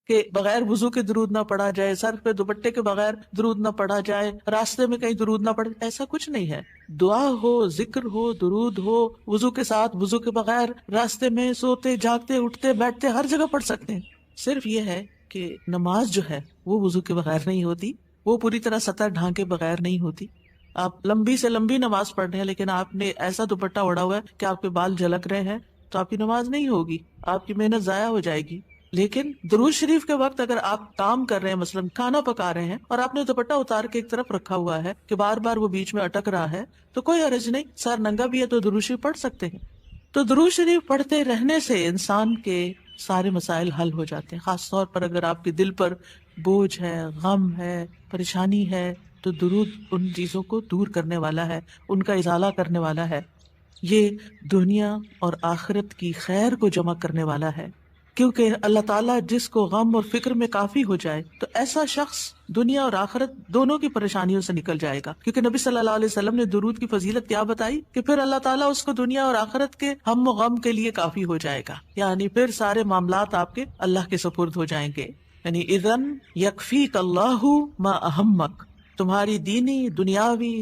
کہ بغیر وضو کے درود نہ پڑھا جائے، سر پہ دوپٹے کے بغیر درود نہ پڑھا جائے، راستے میں کہیں درود نہ پڑھے، ایسا کچھ نہیں ہے. دعا ہو، ذکر ہو، درود ہو، وضو کے ساتھ، وضو کے بغیر، راستے میں، سوتے جاگتے اٹھتے بیٹھتے ہر جگہ پڑھ سکتے ہیں. صرف یہ ہے کہ نماز جو ہے وہ وضو کے بغیر نہیں ہوتی، وہ پوری طرح سطر ڈھانکے بغیر نہیں ہوتی. آپ لمبی سے لمبی نماز پڑھ رہے ہیں لیکن آپ نے ایسا دوپٹہ اوڑا ہوا ہے کہ آپ کے بال جھلک رہے ہیں، تو آپ کی نماز نہیں ہوگی، آپ کی محنت ضائع ہو جائے گی. لیکن درود شریف کے وقت اگر آپ کام کر رہے ہیں، مثلا کھانا پکا رہے ہیں، اور آپ نے دوپٹہ اتار کے ایک طرف رکھا ہوا ہے کہ بار بار وہ بیچ میں اٹک رہا ہے، تو کوئی حرج نہیں، سر ننگا بھی ہے تو درود شریف پڑھ سکتے ہیں. تو درود شریف پڑھتے رہنے سے انسان کے سارے مسائل حل ہو جاتے ہیں. خاص طور پر اگر آپ کے دل پر بوجھ ہے، غم ہے، پریشانی ہے، تو درود ان چیزوں کو دور کرنے والا ہے، ان کا ازالہ کرنے والا ہے. یہ دنیا اور آخرت کی خیر کو جمع کرنے والا ہے، کیونکہ اللہ تعالیٰ جس کو غم اور فکر میں کافی ہو جائے تو ایسا شخص دنیا اور آخرت دونوں کی پریشانیوں سے نکل جائے گا. کیونکہ نبی صلی اللہ علیہ وسلم نے درود کی فضیلت کیا بتائی کہ پھر اللہ تعالیٰ اس کو دنیا اور آخرت کے ہم و غم کے لیے کافی ہو جائے گا، یعنی پھر سارے معاملات آپ کے اللہ کے سپرد ہو جائیں گے. یعنی اذن یکفیک اللہ ما اہمک، تمہاری دینی، دنیاوی،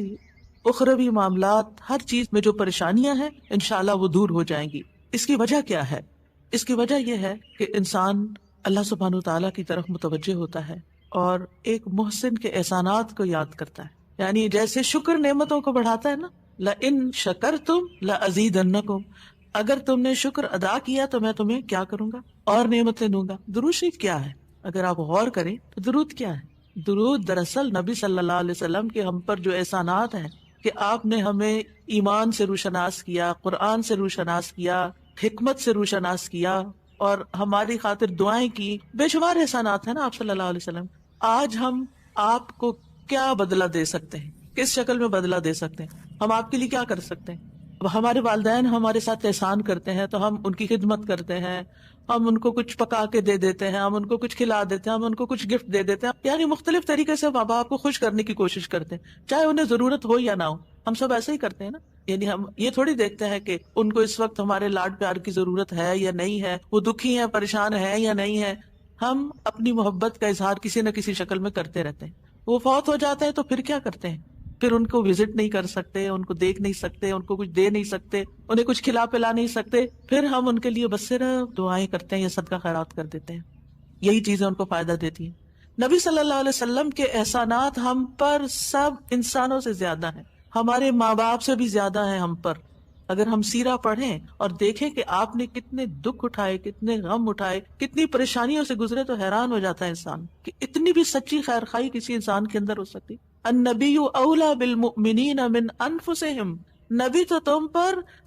اخروی معاملات، ہر چیز میں جو پریشانیاں ہیں انشاءاللہ وہ دور ہو جائیں گی. اس کی وجہ کیا ہے؟ اس کی وجہ یہ ہے کہ انسان اللہ سبحانہ وتعالیٰ کی طرف متوجہ ہوتا ہے اور ایک محسن کے احسانات کو یاد کرتا ہے. یعنی جیسے شکر نعمتوں کو بڑھاتا ہے نا، لَإِن شَكَرْتُمْ لَأَزِيدَنَّكُمْ، اگر تم نے شکر ادا کیا تو میں تمہیں کیا کروں گا؟ اور نعمتیں دوں گا. درود شریف کیا ہے؟ اگر آپ غور کریں تو درود کیا ہے؟ درود دراصل نبی صلی اللہ علیہ وسلم کے ہم پر جو احسانات ہیں کہ آپ نے ہمیں ایمان سے روشناس کیا، قرآن سے روشناس کیا، حکمت سے روشناس کیا، اور ہماری خاطر دعائیں کی، بے شمار احسانات ہیں نا آپ صلی اللہ علیہ وسلم. آج ہم آپ کو کیا بدلہ دے سکتے ہیں؟ کس شکل میں بدلہ دے سکتے ہیں؟ ہم آپ کے لیے کیا کر سکتے ہیں؟ ہمارے والدین ہمارے ساتھ احسان کرتے ہیں تو ہم ان کی خدمت کرتے ہیں، ہم ان کو کچھ پکا کے دے دیتے ہیں، ہم ان کو کچھ کھلا دیتے ہیں، ہم ان کو کچھ گفٹ دے دیتے ہیں، یعنی مختلف طریقے سے ماں باپ کو خوش کرنے کی کوشش کرتے ہیں، چاہے انہیں ضرورت ہو یا نہ ہو. ہم سب ایسے ہی کرتے ہیں نا. یعنی ہم یہ تھوڑی دیکھتے ہیں کہ ان کو اس وقت ہمارے لاڈ پیار کی ضرورت ہے یا نہیں ہے، وہ دکھی ہیں، پریشان ہے یا نہیں ہے. ہم اپنی محبت کا اظہار کسی نہ کسی شکل میں کرتے رہتے ہیں. وہ فوت ہو جاتے ہیں تو پھر کیا کرتے ہیں؟ پھر ان کو وزٹ نہیں کر سکتے، ان کو دیکھ نہیں سکتے، ان کو کچھ دے نہیں سکتے، انہیں کچھ کھلا پلا نہیں سکتے. پھر ہم ان کے لیے بس صرف دعائیں کرتے ہیں یا صدقہ خیرات کر دیتے ہیں. یہی چیزیں ان کو فائدہ دیتی ہیں. نبی صلی اللہ علیہ وسلم کے احسانات ہم پر سب انسانوں سے زیادہ ہیں، ہمارے ماں باپ سے بھی زیادہ ہیں ہم پر. اگر ہم سیرہ پڑھیں اور دیکھیں کہ آپ نے کتنے دکھ اٹھائے، کتنے غم اٹھائے، کتنی پریشانیوں سے گزرے، تو حیران ہو جاتا ہے انسان کہ اتنی بھی سچی خیر خواہی کسی انسان کے اندر ہو سکتی. النبی اولی بالمؤمنین من انفسہم، نبی تو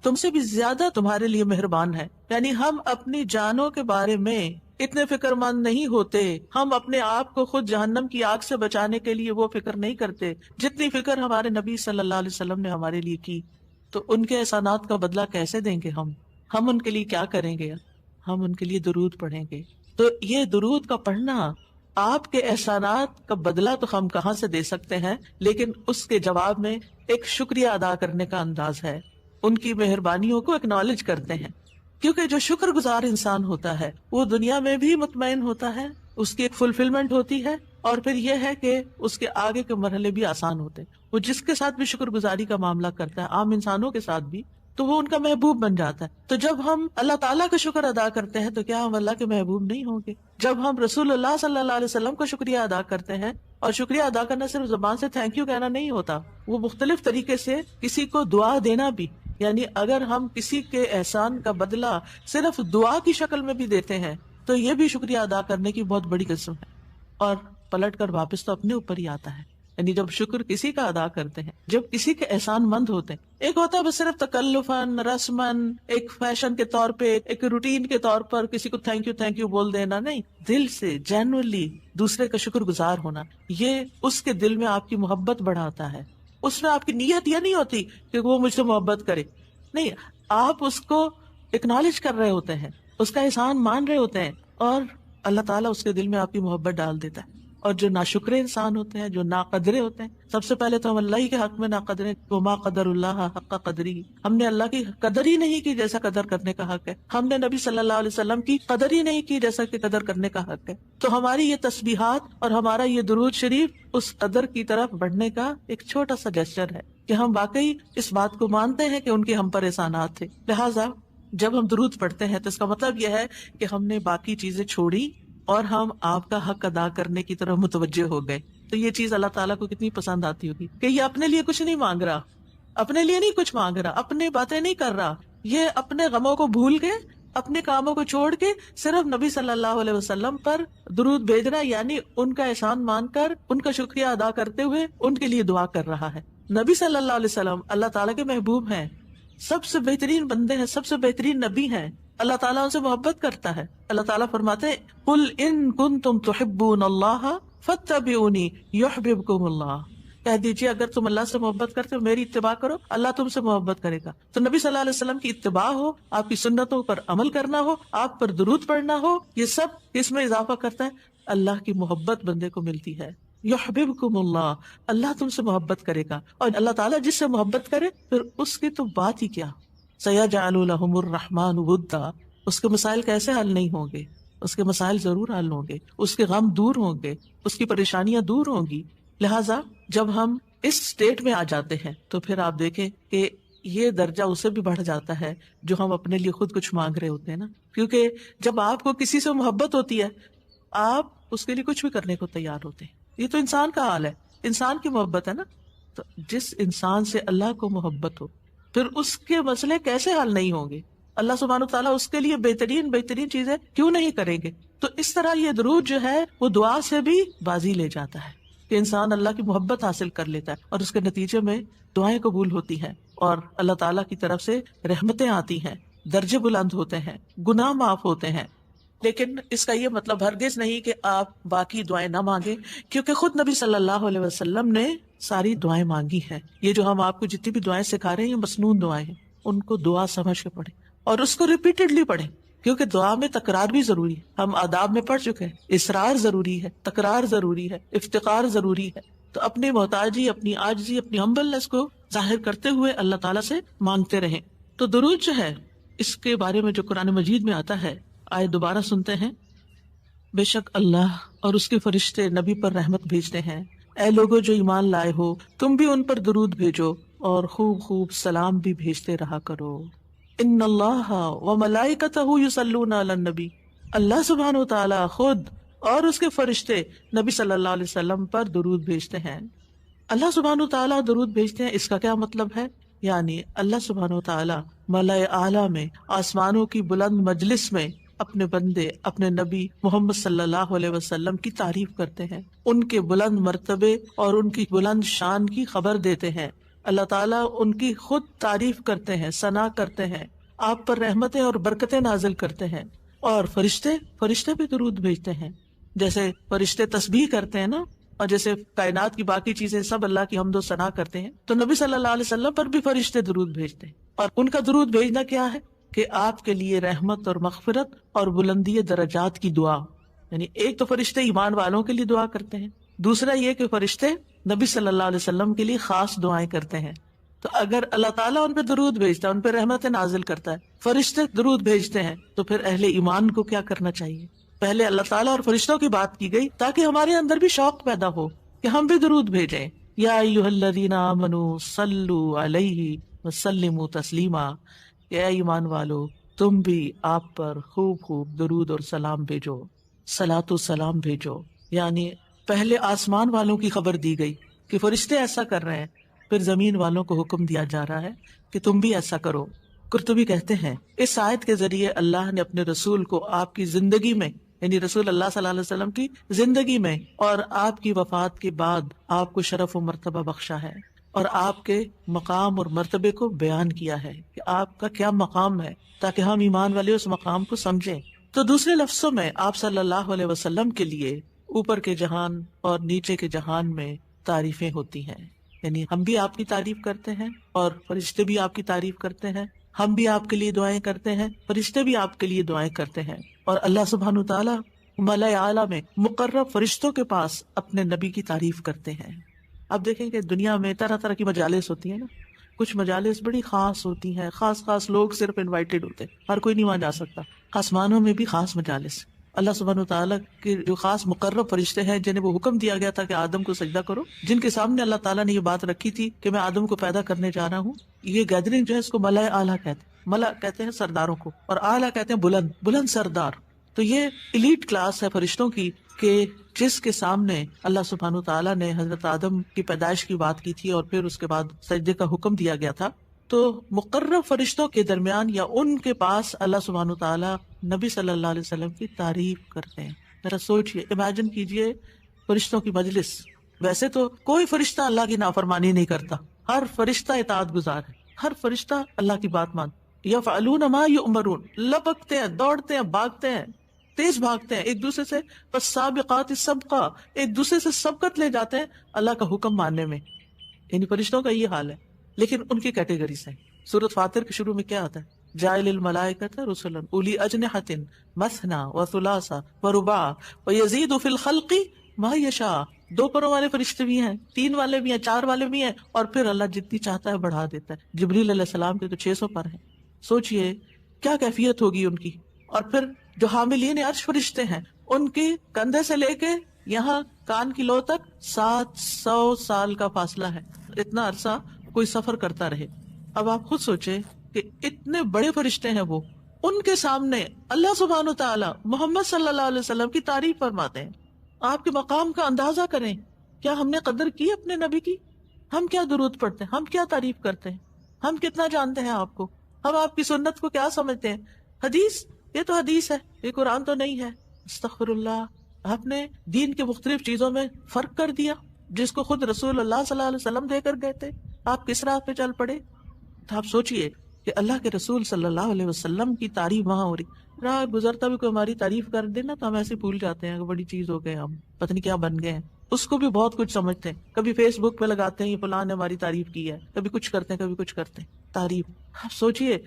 تم سے بھی زیادہ تمہارے لیے مہربان ہے. یعنی ہم اپنی جانوں کے بارے میں اتنے فکر مند نہیں ہوتے، ہم اپنے آپ کو خود جہنم کی آگ سے بچانے کے لیے وہ فکر نہیں کرتے جتنی فکر ہمارے نبی صلی اللہ علیہ وسلم نے ہمارے لیے کی. تو ان کے احسانات کا بدلہ کیسے دیں گے ہم ان کے لیے کیا کریں گے؟ ہم ان کے لیے درود پڑھیں گے. تو یہ درود کا پڑھنا آپ کے احسانات کا بدلہ تو ہم کہاں سے دے سکتے ہیں، لیکن اس کے جواب میں ایک شکریہ ادا کرنے کا انداز ہے، ان کی مہربانیوں کو اکنالج کرتے ہیں. کیونکہ جو شکر گزار انسان ہوتا ہے وہ دنیا میں بھی مطمئن ہوتا ہے، اس کی ایک فلفلمنٹ ہوتی ہے، اور پھر یہ ہے کہ اس کے آگے کے مرحلے بھی آسان ہوتے ہیں. وہ جس کے ساتھ بھی شکر گزاری کا معاملہ کرتا ہے، عام انسانوں کے ساتھ بھی، تو وہ ان کا محبوب بن جاتا ہے. تو جب ہم اللہ تعالیٰ کا شکر ادا کرتے ہیں تو کیا ہم اللہ کے محبوب نہیں ہوں گے؟ جب ہم رسول اللہ صلی اللہ علیہ وسلم کا شکریہ ادا کرتے ہیں، اور شکریہ ادا کرنا صرف زبان سے تھینک یو کہنا نہیں ہوتا، وہ مختلف طریقے سے کسی کو دعا دینا بھی. یعنی اگر ہم کسی کے احسان کا بدلہ صرف دعا کی شکل میں بھی دیتے ہیں تو یہ بھی شکریہ ادا کرنے کی بہت بڑی قسم ہے، اور پلٹ کر واپس تو اپنے اوپر ہی آتا ہے. یعنی جب شکر کسی کا ادا کرتے ہیں، جب کسی کے احسان مند ہوتے ہیں، ایک ہوتا ہے بس صرف تکلفاً، رسماً، ایک فیشن کے طور پہ، ایک روٹین کے طور پر کسی کو تھینک یو بول دینا، نہیں، دل سے جینوئنلی دوسرے کا شکر گزار ہونا، یہ اس کے دل میں آپ کی محبت بڑھاتا ہے. اس میں آپ کی نیت یہ نہیں ہوتی کہ وہ مجھ سے محبت کرے، نہیں، آپ اس کو اکنالج کر رہے ہوتے ہیں، اس کا احسان مان رہے ہوتے ہیں، اور اللہ تعالیٰ اس کے دل میں آپ کی محبت ڈال دیتا ہے. اور جو ناشکر انسان ہوتے ہیں، جو ناقدرے ہوتے ہیں، سب سے پہلے تو ہم اللہ ہی کے حق میں ناقدرے، وما قدر اللہ حق قدری، ہم نے اللہ کی قدر ہی نہیں کی جیسا قدر کرنے کا حق ہے، ہم نے نبی صلی اللہ علیہ وسلم کی قدر ہی نہیں کی جیسا کہ قدر کرنے کا حق ہے۔ تو ہماری یہ تسبیحات اور ہمارا یہ درود شریف اس قدر کی طرف بڑھنے کا ایک چھوٹا سا جسچر ہے کہ ہم واقعی اس بات کو مانتے ہیں کہ ان کے ہم پر احسانات تھے۔ لہٰذا جب ہم درود پڑھتے ہیں تو اس کا مطلب یہ ہے کہ ہم نے باقی چیزیں چھوڑی اور ہم آپ کا حق ادا کرنے کی طرف متوجہ ہو گئے۔ تو یہ چیز اللہ تعالیٰ کو کتنی پسند آتی ہوگی کہ یہ اپنے لیے کچھ نہیں مانگ رہا، اپنے لیے نہیں کچھ مانگ رہا، اپنی باتیں نہیں کر رہا، یہ اپنے غموں کو بھول کے، اپنے کاموں کو چھوڑ کے صرف نبی صلی اللہ علیہ وسلم پر درود بھیج رہا ہے، یعنی ان کا احسان مان کر، ان کا شکریہ ادا کرتے ہوئے ان کے لیے دعا کر رہا ہے۔ نبی صلی اللہ علیہ وسلم اللہ تعالیٰ کے محبوب ہیں، سب سے بہترین بندے ہیں، سب سے بہترین نبی ہیں، اللہ تعالیٰ ان سے محبت کرتا ہے۔ اللہ تعالیٰ فرماتے ہیں قل ان کنتم تحبون اللہ فاتبعونی یحببکم اللہ، کہہ دیجیے اگر تم اللہ سے محبت کرتے ہو میری اتباع کرو، اللہ تم سے محبت کرے گا۔ تو نبی صلی اللہ علیہ وسلم کی اتباع ہو، آپ کی سنتوں پر عمل کرنا ہو، آپ پر درود پڑھنا ہو، یہ سب اس میں اضافہ کرتا ہے اللہ کی محبت بندے کو ملتی ہے۔ یحببکم اللہ، اللہ تم سے محبت کرے گا، اور اللہ تعالیٰ جس سے محبت کرے پھر اس کی تو بات ہی کیا، سیجعل لهم الرحمن ودا، اس کے مسائل کیسے حل نہیں ہوں گے، اس کے مسائل ضرور حل ہوں گے، اس کے غم دور ہوں گے، اس کی پریشانیاں دور ہوں گی۔ لہٰذا جب ہم اس سٹیٹ میں آ جاتے ہیں تو پھر آپ دیکھیں کہ یہ درجہ اسے بھی بڑھ جاتا ہے جو ہم اپنے لیے خود کچھ مانگ رہے ہوتے ہیں نا، کیونکہ جب آپ کو کسی سے محبت ہوتی ہے آپ اس کے لیے کچھ بھی کرنے کو تیار ہوتے ہیں۔ یہ تو انسان کا حال ہے، انسان کی محبت ہے نا۔ تو جس انسان سے اللہ کو محبت ہو پھر اس کے مسئلے کیسے حل نہیں ہوں گے؟ اللہ سبحانہ و تعالیٰ اس کے لیے بہترین بہترین چیزیں کیوں نہیں کریں گے؟ تو اس طرح یہ درود جو ہے وہ دعا سے بھی بازی لے جاتا ہے کہ انسان اللہ کی محبت حاصل کر لیتا ہے، اور اس کے نتیجے میں دعائیں قبول ہوتی ہیں اور اللہ تعالیٰ کی طرف سے رحمتیں آتی ہیں، درجے بلند ہوتے ہیں، گناہ معاف ہوتے ہیں۔ لیکن اس کا یہ مطلب ہرگز نہیں کہ آپ باقی دعائیں نہ مانگیں، کیونکہ خود نبی صلی اللہ علیہ وسلم نے ساری دعائیں مانگی ہیں۔ یہ جو ہم آپ کو جتنی بھی دعائیں سکھا رہے ہیں یہ مسنون دعائیں ہیں، ان کو دعا سمجھ کے پڑھیں اور اس کو ریپیٹڈلی پڑھیں، کیونکہ دعا میں تکرار بھی ضروری ہے۔ ہم آداب میں پڑھ چکے ہیں، اصرار ضروری ہے، تکرار ضروری ہے، افتقار ضروری ہے۔ تو اپنی محتاجی، اپنی عاجزی، اپنی ہمبلنس کو ظاہر کرتے ہوئے اللہ تعالیٰ سے مانگتے رہیں۔ تو درود جو ہے اس کے بارے میں جو قرآن مجید میں آتا ہے، آئے دوبارہ سنتے ہیں۔ بے شک اللہ اور اس کے فرشتے نبی پر رحمت بھیجتے ہیں، اے لوگو جو ایمان لائے ہو تم بھی ان پر درود بھیجو اور خوب خوب سلام بھی بھیجتے رہا کرو۔ ان اللہ وملائکتہ یصلون علی النبی، اللہ سبحانہ وتعالی خود اور اس کے فرشتے نبی صلی اللہ علیہ وسلم پر درود بھیجتے ہیں۔ اللہ سبحانہ وتعالی درود بھیجتے ہیں، اس کا کیا مطلب ہے؟ یعنی اللہ سبحانہ وتعالی ملائے اعلیٰ میں، آسمانوں کی بلند مجلس میں اپنے بندے، اپنے نبی محمد صلی اللہ علیہ وسلم کی تعریف کرتے ہیں، ان کے بلند مرتبے اور ان کی بلند شان کی خبر دیتے ہیں۔ اللہ تعالیٰ ان کی خود تعریف کرتے ہیں، ثنا کرتے ہیں، آپ پر رحمتیں اور برکتیں نازل کرتے ہیں۔ اور فرشتے بھی درود بھیجتے ہیں، جیسے فرشتے تسبیح کرتے ہیں نا، اور جیسے کائنات کی باقی چیزیں سب اللہ کی حمد و ثنا کرتے ہیں، تو نبی صلی اللہ علیہ وسلم پر بھی فرشتے درود بھیجتے ہیں۔ اور ان کا درود بھیجنا کیا ہے کہ آپ کے لیے رحمت اور مغفرت اور بلندی درجات کی دعا، یعنی ایک تو فرشتے ایمان والوں کے لیے دعا کرتے ہیں، دوسرا یہ کہ فرشتے نبی صلی اللہ علیہ وسلم کے لیے خاص دعائیں کرتے ہیں۔ تو اگر اللہ تعالیٰ ان پہ درود بھیجتا ہے، ان پہ رحمتیں نازل کرتا ہے، فرشتے درود بھیجتے ہیں، تو پھر اہل ایمان کو کیا کرنا چاہیے؟ پہلے اللہ تعالیٰ اور فرشتوں کی بات کی گئی تاکہ ہمارے اندر بھی شوق پیدا ہو کہ ہم بھی درود بھیجیں۔ یا ایھا الذین آمنوا صلوا علیہ وسلموا تسلیما، اے ایمان والو تم بھی آپ پر خوب خوب درود اور سلام بھیجو، صلاۃ و سلام بھیجو۔ یعنی پہلے آسمان والوں کی خبر دی گئی کہ فرشتے ایسا کر رہے ہیں، پھر زمین والوں کو حکم دیا جا رہا ہے کہ تم بھی ایسا کرو۔ قرطبی کہتے ہیں اس آیت کے ذریعے اللہ نے اپنے رسول کو آپ کی زندگی میں، یعنی رسول اللہ صلی اللہ علیہ وسلم کی زندگی میں اور آپ کی وفات کے بعد آپ کو شرف و مرتبہ بخشا ہے، اور آپ کے مقام اور مرتبے کو بیان کیا ہے کہ آپ کا کیا مقام ہے، تاکہ ہم ایمان والے اس مقام کو سمجھیں۔ تو دوسرے لفظوں میں آپ صلی اللہ علیہ وسلم کے لیے اوپر کے جہان اور نیچے کے جہان میں تعریفیں ہوتی ہیں، یعنی ہم بھی آپ کی تعریف کرتے ہیں اور فرشتے بھی آپ کی تعریف کرتے ہیں، ہم بھی آپ کے لیے دعائیں کرتے ہیں، فرشتے بھی آپ کے لیے دعائیں کرتے ہیں، اور اللہ سبحانہ تعالیٰ ملائے اعلیٰ میں مقرب فرشتوں کے پاس اپنے نبی کی تعریف کرتے ہیں. اب دیکھیں کہ دنیا میں طرح طرح کی مجالس ہوتی ہیں نا. کچھ مجالس بڑی خاص ہوتی ہیں، خاص لوگ صرف انوائٹڈ ہوتے ہیں، ہر کوئی نہیں وہاں جا سکتا. آسمانوں میں بھی خاص مجالس، اللہ سبحانہ وتعالیٰ کے جو خاص مقرب فرشتے ہیں جنہیں وہ حکم دیا گیا تھا کہ آدم کو سجدہ کرو، جن کے سامنے اللہ تعالیٰ نے یہ بات رکھی تھی کہ میں آدم کو پیدا کرنے جا رہا ہوں. یہ گیدرنگ جو ہے اس کو ملائے اعلیٰ کہتے ہیں. ملا کہتے ہیں سرداروں کو، اور اعلیٰ کہتے ہیں بلند سردار. تو یہ ایلیٹ کلاس ہے فرشتوں کی کہ جس کے سامنے اللہ سبحانہ تعالیٰ نے حضرت آدم کی پیدائش کی بات کی تھی اور پھر اس کے بعد سجدے کا حکم دیا گیا تھا. تو مقرب فرشتوں کے درمیان یا ان کے پاس اللہ سبحانہ تعالیٰ نبی صلی اللہ علیہ وسلم کی تعریف کرتے ہیں. ذرا سوچئے، امیجن کیجئے فرشتوں کی مجلس. ویسے تو کوئی فرشتہ اللہ کی نافرمانی نہیں کرتا، ہر فرشتہ اطاعت گزار ہے، ہر فرشتہ اللہ کی بات مانتا. یفعلون ما یؤمرون، لپکتے ہیں، دوڑتے ہیں، بھاگتے ہیں، تیز بھاگتے ہیں ایک دوسرے سے. بس سابقات سبقہ، ایک دوسرے سے سبقت لے جاتے ہیں اللہ کا حکم ماننے میں. یعنی فرشتوں کا یہ حال ہے. لیکن ان کی کیٹیگریز ہیں. سورۃ فاطر کے شروع میں کیا آتا ہے؟ جاعل الملائکۃ رسلا اولی اجنحۃ مثنی وثلاث ورباع ویزید فی الخلق ما یشاء. 2 پروں والے فرشتے بھی ہیں، 3 والے بھی ہیں، 4 والے بھی ہیں، اور پھر اللہ جتنی چاہتا ہے بڑھا دیتا ہے. جبریل علیہ السلام کے تو 600 پر ہیں. سوچئے کیا کیفیت ہوگی ان کی. اور پھر جو حاملین عرش فرشتے ہیں، ان کے کندھے سے لے کے یہاں کان کی لو تک 700 سال کا فاصلہ ہے. اتنا عرصہ کوئی سفر کرتا رہے. اب آپ خود سوچیں کہ اتنے بڑے فرشتے ہیں وہ، ان کے سامنے اللہ سبحانہ تعالیٰ محمد صلی اللہ علیہ وسلم کی تعریف فرماتے ہیں. آپ کے مقام کا اندازہ کریں. کیا ہم نے قدر کی اپنے نبی کی؟ ہم کیا درود پڑھتے ہیں، ہم کیا تعریف کرتے ہیں، ہم کتنا جانتے ہیں آپ کو، ہم آپ کی سنت کو کیا سمجھتے ہیں. حدیث، یہ تو حدیث ہے، یہ قرآن تو نہیں ہے. استغفر اللہ. آپ نے دین کے مختلف چیزوں میں فرق کر دیا جس کو خود رسول اللہ صلی اللہ علیہ وسلم دے کر گئے تھے. آپ کس راہ پہ چل پڑے. تو آپ سوچئے کہ اللہ کے رسول صلی اللہ علیہ وسلم کی تعریف وہاں ہو رہی. راہ گزرتا بھی کوئی ہماری تعریف کر دے نا تو ہم ایسے بھول جاتے ہیں کہ بڑی چیز ہو گئے، ہم پتہ نہیں کیا بن گئے ہیں. اس کو بھی بہت کچھ سمجھتے ہیں. کبھی فیس بک پہ لگاتے ہیں یہ فلاں نے ہماری تعریف کی ہے، کبھی کچھ کرتے ہیں، کبھی کچھ کرتے ہیں. تعریف. آپ سوچئے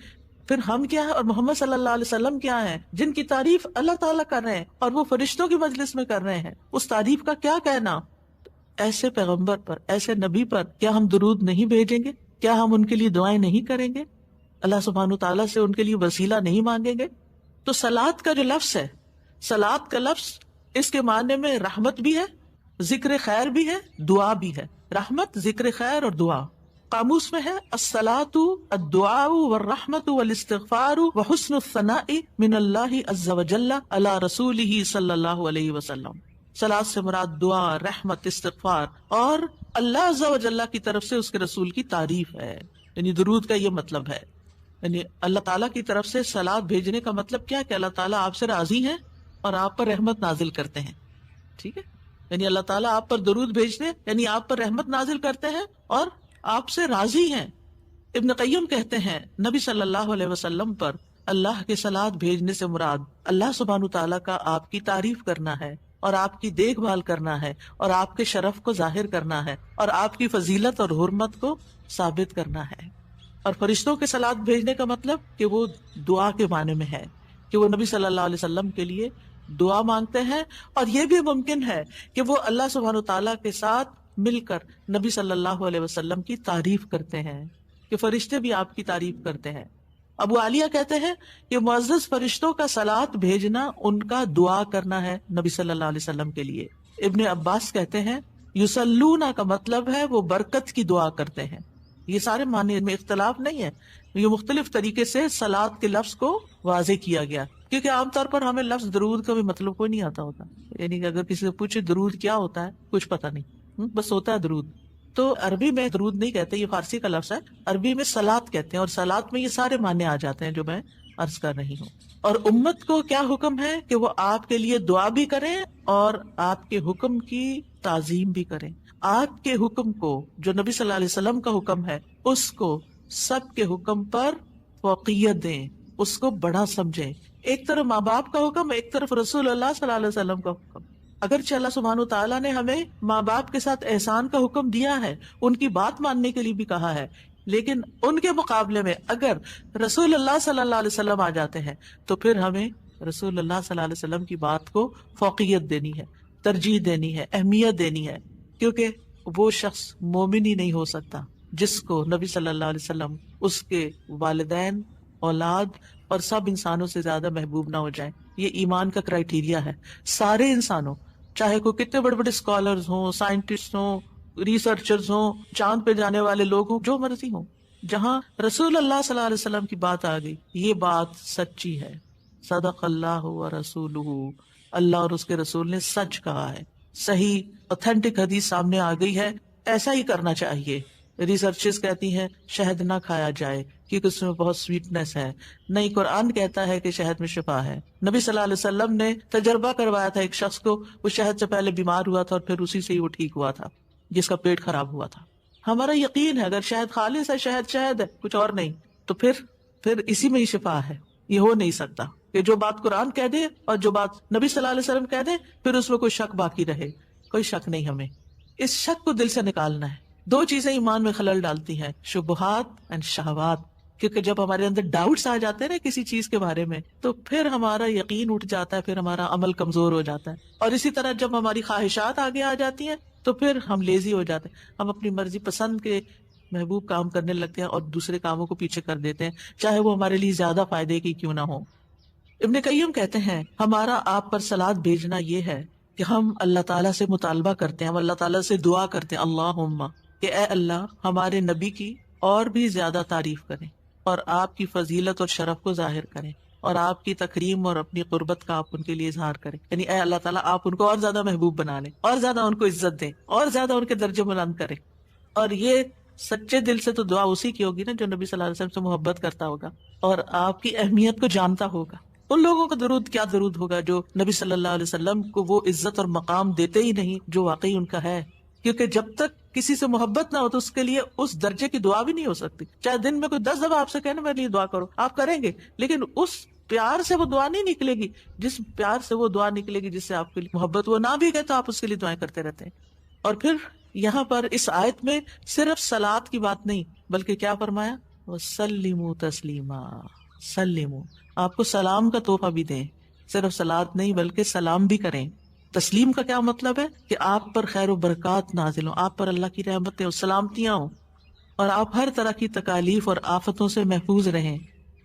پھر ہم کیا ہے اور محمد صلی اللہ علیہ وسلم کیا ہیں جن کی تعریف اللہ تعالیٰ کر رہے ہیں اور وہ فرشتوں کی مجلس میں کر رہے ہیں. اس تعریف کا کیا کہنا. ایسے پیغمبر پر، ایسے نبی پر کیا ہم درود نہیں بھیجیں گے؟ کیا ہم ان کے لیے دعائیں نہیں کریں گے؟ اللہ سبحانہ تعالیٰ سے ان کے لیے وسیلہ نہیں مانگیں گے؟ تو صلاۃ کا جو لفظ ہے، صلاۃ کا لفظ اس کے معنی میں رحمت بھی ہے، ذکر خیر بھی ہے، دعا بھی ہے. رحمت، ذکر خیر اور دعا. قاموس میں ہے الصلاۃ الدعاء والرحمت والاستغفار وحسن الثناء من اللہ عز وجل علی رسولہ صلی اللہ علیہ وسلم. صلاۃ سے مراد دعا، رحمت، استغفار اور اللہ عز وجل کی طرف سے اس کے رسول کی تعریف ہے. یعنی درود کا یہ مطلب ہے. یعنی اللہ تعالیٰ کی طرف سے صلاۃ بھیجنے کا مطلب کیا کہ اللہ تعالیٰ آپ سے راضی ہیں اور آپ پر رحمت نازل کرتے ہیں. ٹھیک ہے، یعنی اللہ تعالیٰ آپ پر درود بھیجتے یعنی آپ پر رحمت نازل کرتے ہیں اور آپ سے راضی ہیں. ابن قیم کہتے ہیں نبی صلی اللہ علیہ وسلم پر اللہ کے صلاۃ بھیجنے سے مراد اللہ سبحانہ تعالیٰ کا آپ کی تعریف کرنا ہے اور آپ کی دیکھ بھال کرنا ہے اور آپ کے شرف کو ظاہر کرنا ہے اور آپ کی فضیلت اور حرمت کو ثابت کرنا ہے. اور فرشتوں کے صلاۃ بھیجنے کا مطلب کہ وہ دعا کے معنی میں ہے کہ وہ نبی صلی اللہ علیہ وسلم کے لیے دعا مانگتے ہیں. اور یہ بھی ممکن ہے کہ وہ اللہ سبحانہ تعالیٰ کے ساتھ مل کر نبی صلی اللہ علیہ وسلم کی تعریف کرتے ہیں کہ فرشتے بھی آپ کی تعریف کرتے ہیں. ابو عالیہ کہتے ہیں کہ معزز فرشتوں کا صلاۃ بھیجنا ان کا دعا کرنا ہے نبی صلی اللہ علیہ وسلم کے لیے. ابن عباس کہتے ہیں یصلون کا مطلب ہے وہ برکت کی دعا کرتے ہیں. یہ سارے معنی میں اختلاف نہیں ہے، یہ مختلف طریقے سے صلاۃ کے لفظ کو واضح کیا گیا کیونکہ عام طور پر ہمیں لفظ درود کا بھی مطلب کوئی نہیں آتا ہوتا. یعنی کہ اگر کسی سے پوچھے درود کیا ہوتا ہے کچھ پتہ نہیں، بس ہوتا ہے درود. تو عربی میں درود نہیں کہتے، یہ فارسی کا لفظ ہے. عربی میں صلاۃ کہتے ہیں اور صلاۃ میں یہ سارے معنی آ جاتے ہیں جو میں عرض کر رہی ہوں. اور امت کو کیا حکم ہے کہ وہ آپ کے لیے دعا بھی کریں اور آپ کے حکم کی تعظیم بھی کریں. آپ کے حکم کو جو نبی صلی اللہ علیہ وسلم کا حکم ہے اس کو سب کے حکم پر فوقیت دیں، اس کو بڑا سمجھیں. ایک طرف ماں باپ کا حکم، ایک طرف رسول اللہ صلی اللہ علیہ وسلم کا حکم. اگرچہ اللہ سبحانہ تعالیٰ نے ہمیں ماں باپ کے ساتھ احسان کا حکم دیا ہے، ان کی بات ماننے کے لیے بھی کہا ہے، لیکن ان کے مقابلے میں اگر رسول اللہ صلی اللہ علیہ وسلم آ جاتے ہیں تو پھر ہمیں رسول اللہ صلی اللہ علیہ وسلم کی بات کو فوقیت دینی ہے، ترجیح دینی ہے، اہمیت دینی ہے، کیونکہ وہ شخص مومن ہی نہیں ہو سکتا جس کو نبی صلی اللہ علیہ وسلم اس کے والدین، اولاد اور سب انسانوں سے زیادہ محبوب نہ ہو جائیں۔ یہ ایمان کا کرائیٹیریا ہے۔ سارے انسانوں، چاہے کوئی کتنے بڑے بڑے اسکالرز ہوں، سائنٹسٹ ہوں، ریسرچرز ہوں، چاند پہ جانے والے لوگ ہوں، جو مرضی ہوں، جہاں رسول اللہ صلی اللہ علیہ وسلم کی بات آ گئی، یہ بات سچی ہے۔ صدق اللہ و رسولہ، اللہ اور اس کے رسول نے سچ کہا ہے، صحیح اوتھینٹک حدیث سامنے آ گئی ہے، ایسا ہی کرنا چاہیے۔ ریسرچز کہتی ہیں شہد نہ کھایا جائے کیونکہ اس میں بہت سویٹنس ہے، نہیں قرآن کہتا ہے کہ شہد میں شفا ہے۔ نبی صلی اللہ علیہ وسلم نے تجربہ کروایا تھا ایک شخص کو، وہ شہد سے پہلے بیمار ہوا تھا اور پھر اسی سے ہی وہ ٹھیک ہوا تھا، جس کا پیٹ خراب ہوا تھا۔ ہمارا یقین ہے اگر شہد خالص ہے، شہد شہد ہے، کچھ اور نہیں، تو پھر اسی میں ہی شفا ہے۔ یہ ہو نہیں سکتا کہ جو بات قرآن کہہ دے اور جو بات نبی صلی اللہ علیہ وسلم کہہ دے پھر اس میں کوئی شک باقی رہے۔ کوئی شک نہیں، ہمیں اس شک کو دل سے نکالنا ہے۔ دو چیزیں ایمان میں خلل ڈالتی ہیں، شبہات اینڈ شہوات، کیونکہ جب ہمارے اندر ڈاؤٹس آ جاتے ہیں نا کسی چیز کے بارے میں تو پھر ہمارا یقین اٹھ جاتا ہے، پھر ہمارا عمل کمزور ہو جاتا ہے، اور اسی طرح جب ہماری خواہشات آگے آ جاتی ہیں تو پھر ہم لیزی ہو جاتے ہیں، ہم اپنی مرضی پسند کے محبوب کام کرنے لگتے ہیں اور دوسرے کاموں کو پیچھے کر دیتے ہیں، چاہے وہ ہمارے لیے زیادہ فائدے کی کیوں نہ ہو۔ ابن قیم کہتے ہیں ہمارا آپ پر صلات بھیجنا یہ ہے کہ ہم اللہ تعالیٰ سے مطالبہ کرتے ہیں، ہم اللہ تعالیٰ سے دعا کرتے ہیں، اللہم، کہ اے اللہ ہمارے نبی کی اور بھی زیادہ تعریف کریں اور آپ کی فضیلت اور شرف کو ظاہر کریں اور آپ کی تکریم اور اپنی قربت کا آپ ان کے لیے اظہار کریں، یعنی اے اللہ تعالیٰ آپ ان کو اور زیادہ محبوب بنا لیں، اور زیادہ ان کو عزت دیں، اور زیادہ ان کے درجے بلند کریں۔ اور یہ سچے دل سے تو دعا اسی کی ہوگی نا جو نبی صلی اللہ علیہ وسلم سے محبت کرتا ہوگا اور آپ کی اہمیت کو جانتا ہوگا۔ ان لوگوں کا درود کیا درود ہوگا جو نبی صلی اللہ علیہ وسلم کو وہ عزت اور مقام دیتے ہی نہیں جو واقعی ان کا ہے، کیونکہ جب تک کسی سے محبت نہ ہو تو اس کے لیے اس درجے کی دعا بھی نہیں ہو سکتی۔ چاہے دن میں کوئی 10 دفعہ آپ سے کہنا میرے لیے دعا کرو، آپ کریں گے، لیکن اس پیار سے وہ دعا نہیں نکلے گی جس پیار سے وہ دعا نکلے گی جس سے آپ کے لیے محبت، وہ نہ بھی گئے تو آپ اس کے لیے دعائیں کرتے رہتے ہیں۔ اور پھر یہاں پر اس آیت میں صرف صلات کی بات نہیں بلکہ کیا فرمایا، وَسَلِّمُوا تَسْلِيمًا، سلموا، آپ کو سلام کا تحفہ بھی دیں، صرف صلات نہیں بلکہ سلام بھی کریں۔ تسلیم کا کیا مطلب ہے کہ آپ پر خیر و برکات نازل ہوں، آپ پر اللہ کی رحمتیں اور سلامتیاں ہوں، اور آپ ہر طرح کی تکالیف اور آفتوں سے محفوظ رہیں،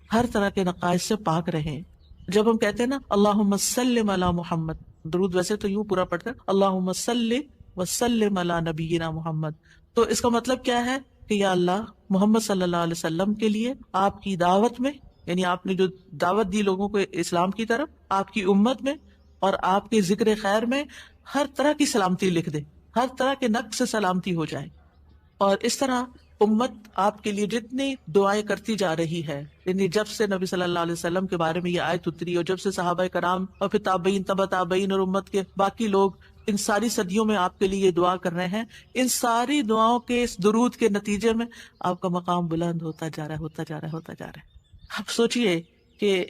ہر طرح کے نقائص سے پاک رہیں۔ جب ہم کہتے ہیں نا اللہم سلم علی محمد، درود ویسے تو یوں پورا پڑھتے ہیں اللہم صلی وسلم علی نبینا محمد، تو اس کا مطلب کیا ہے کہ یا اللہ محمد صلی اللہ علیہ وسلم کے لیے آپ کی دعوت میں، یعنی آپ نے جو دعوت دی لوگوں کو اسلام کی طرف، آپ کی امت میں اور آپ کے ذکر خیر میں ہر طرح کی سلامتی لکھ دے، ہر طرح کے نقص سے سلامتی ہو جائے۔ اور اس طرح امت آپ کے لیے جتنی دعائیں کرتی جا رہی ہے، یعنی جب سے نبی صلی اللہ علیہ وسلم کے بارے میں یہ آیت اتری اور جب سے صحابہ کرام اور پھر تابعین، تبع تابعین اور امت کے باقی لوگ ان ساری صدیوں میں آپ کے لیے یہ دعا کر رہے ہیں، ان ساری دعاؤں کے اس درود کے نتیجے میں آپ کا مقام بلند ہوتا جا رہا ہے، ہوتا جا رہا ہے، ہوتا جا رہا ہے۔ آپ سوچئے کہ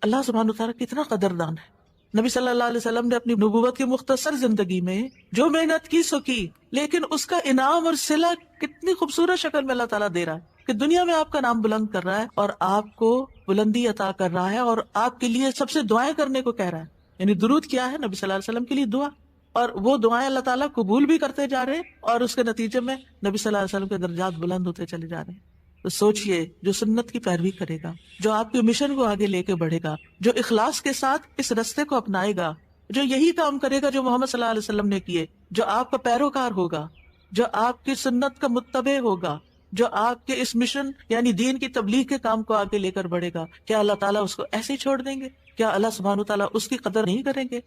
اللہ سبحانہ وتعالیٰ کتنا قدردان ہے۔ نبی صلی اللہ علیہ وسلم نے اپنی نبوت کی مختصر زندگی میں جو محنت کی سو کی، لیکن اس کا انعام اور صلہ کتنی خوبصورت شکل میں اللہ تعالیٰ دے رہا ہے کہ دنیا میں آپ کا نام بلند کر رہا ہے اور آپ کو بلندی عطا کر رہا ہے اور آپ کے لیے سب سے دعائیں کرنے کو کہہ رہا ہے۔ یعنی درود کیا ہے؟ نبی صلی اللہ علیہ وسلم کے لیے دعا، اور وہ دعائیں اللہ تعالیٰ قبول بھی کرتے جا رہے ہیں اور اس کے نتیجے میں نبی صلی اللہ علیہ وسلم کے درجات بلند ہوتے چلے جا رہے ہیں۔ تو سوچئے جو سنت کی پیروی کرے گا، جو آپ کے مشن کو آگے لے کے بڑھے گا، جو اخلاص کے ساتھ اس رستے کو اپنائے گا، جو یہی کام کرے گا جو محمد صلی اللہ علیہ وسلم نے کیے، جو آپ کا پیروکار ہوگا، جو آپ کی سنت کا متبع ہوگا، جو آپ کے اس مشن یعنی دین کی تبلیغ کے کام کو آگے لے کر بڑھے گا، کیا اللہ تعالیٰ اس کو ایسے ہی چھوڑ دیں گے؟ کیا اللہ سبحانہ تعالیٰ اس کی قدر نہیں کریں گے؟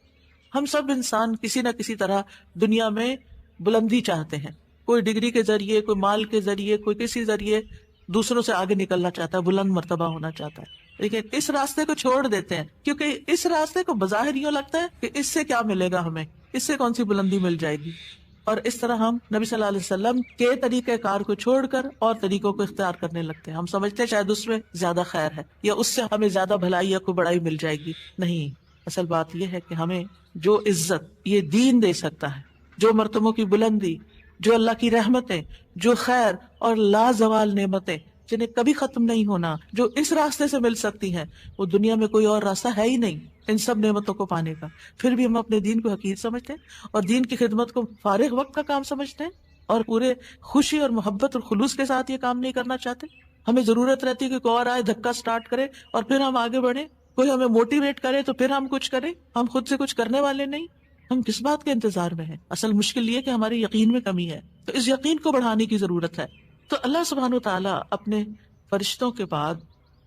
ہم سب انسان کسی نہ کسی طرح دنیا میں بلندی چاہتے ہیں، کوئی ڈگری کے ذریعے، کوئی مال کے ذریعے، کوئی کسی ذریعے دوسروں سے آگے نکلنا چاہتا ہے، بلند مرتبہ ہونا چاہتا ہے، لیکن اس راستے کو چھوڑ دیتے ہیں کیونکہ اس راستے کو بظاہر یوں لگتا ہے کہ اس سے کیا ملے گا، ہمیں اس سے کون سی بلندی مل جائے گی، اور اس طرح ہم نبی صلی اللہ علیہ وسلم کے طریقہ کار کو چھوڑ کر اور طریقوں کو اختیار کرنے لگتے ہیں۔ ہم سمجھتے ہیں شاید اس میں زیادہ خیر ہے یا اس سے ہمیں زیادہ بھلائی یا کوئی بڑائی مل جائے گی۔ نہیں، اصل بات یہ ہے کہ ہمیں جو عزت یہ دین دے سکتا ہے، جو مرتبوں کی بلندی، جو اللہ کی رحمتیں، جو خیر اور لازوال نعمتیں جنہیں کبھی ختم نہیں ہونا، جو اس راستے سے مل سکتی ہیں، وہ دنیا میں کوئی اور راستہ ہے ہی نہیں ان سب نعمتوں کو پانے کا. پھر بھی ہم اپنے دین کو حقیر سمجھتے ہیں اور دین کی خدمت کو فارغ وقت کا کام سمجھتے ہیں اور پورے خوشی اور محبت اور خلوص کے ساتھ یہ کام نہیں کرنا چاہتے. ہمیں ضرورت رہتی ہے کہ کوئی اور آئے، دھکا سٹارٹ کرے اور پھر ہم آگے بڑھیں، کوئی ہمیں موٹیویٹ کرے تو پھر ہم کچھ کریں. ہم خود سے کچھ کرنے والے نہیں. ہم کس بات کے انتظار میں ہیں؟ اصل مشکل یہ کہ ہمارے یقین میں کمی ہے، تو اس یقین کو بڑھانے کی ضرورت ہے. تو اللہ سبحانہ وتعالیٰ اپنے فرشتوں کے بعد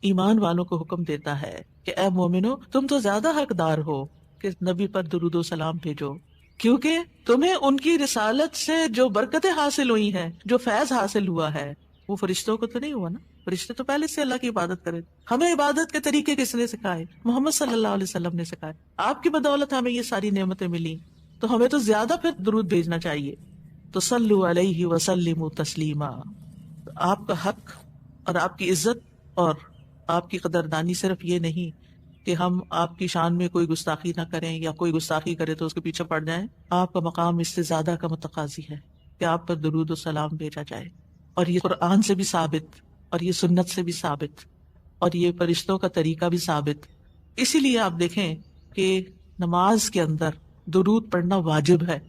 ایمان والوں کو حکم دیتا ہے کہ اے مومنو، تم تو زیادہ حقدار ہو کہ نبی پر درود و سلام بھیجو، کیونکہ تمہیں ان کی رسالت سے جو برکتیں حاصل ہوئی ہیں، جو فیض حاصل ہوا ہے، وہ فرشتوں کو تو نہیں ہوا نا. فرشتے تو پہلے سے اللہ کی عبادت کرے. ہمیں عبادت کے طریقے کس نے سکھائے؟ محمد صلی اللہ علیہ وسلم نے سکھائے. آپ کی بدولت ہمیں یہ ساری نعمتیں ملی، تو ہمیں تو زیادہ پھر درود بھیجنا چاہیے. تو صلو علیہ وسلموا تسلیما. آپ کا حق اور آپ کی عزت اور آپ کی قدردانی صرف یہ نہیں کہ ہم آپ کی شان میں کوئی گستاخی نہ کریں یا کوئی گستاخی کرے تو اس کے پیچھے پڑ جائیں. آپ کا مقام اس سے زیادہ کا متقاضی ہے کہ آپ پر درود و سلام بھیجا جائے. اور یہ قرآن سے بھی ثابت، اور یہ سنت سے بھی ثابت، اور یہ فرشتوں کا طریقہ بھی ثابت. اسی لیے آپ دیکھیں کہ نماز کے اندر درود پڑھنا واجب ہے.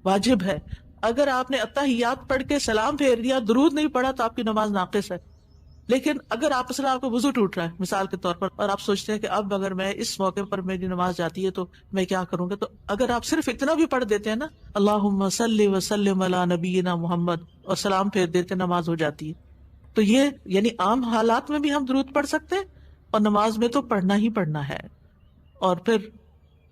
واجب ہے. اگر آپ نے اتحیات پڑھ کے سلام پھیر دیا، درود نہیں پڑھا، تو آپ کی نماز ناقص ہے. لیکن اگر آپس میں آپ کو وضو ٹوٹ رہا ہے مثال کے طور پر، اور آپ سوچتے ہیں کہ اب اگر میں اس موقع پر میری نماز جاتی ہے تو میں کیا کروں گا، تو اگر آپ صرف اتنا بھی پڑھ دیتے ہیں نا، اللہم صلی وسلم علی نبینا محمد، اور سلام پھیر دیتے، نماز ہو جاتی ہے. تو یہ یعنی عام حالات میں بھی ہم درود پڑھ سکتے ہیں، اور نماز میں تو پڑھنا ہی پڑھنا ہے. اور پھر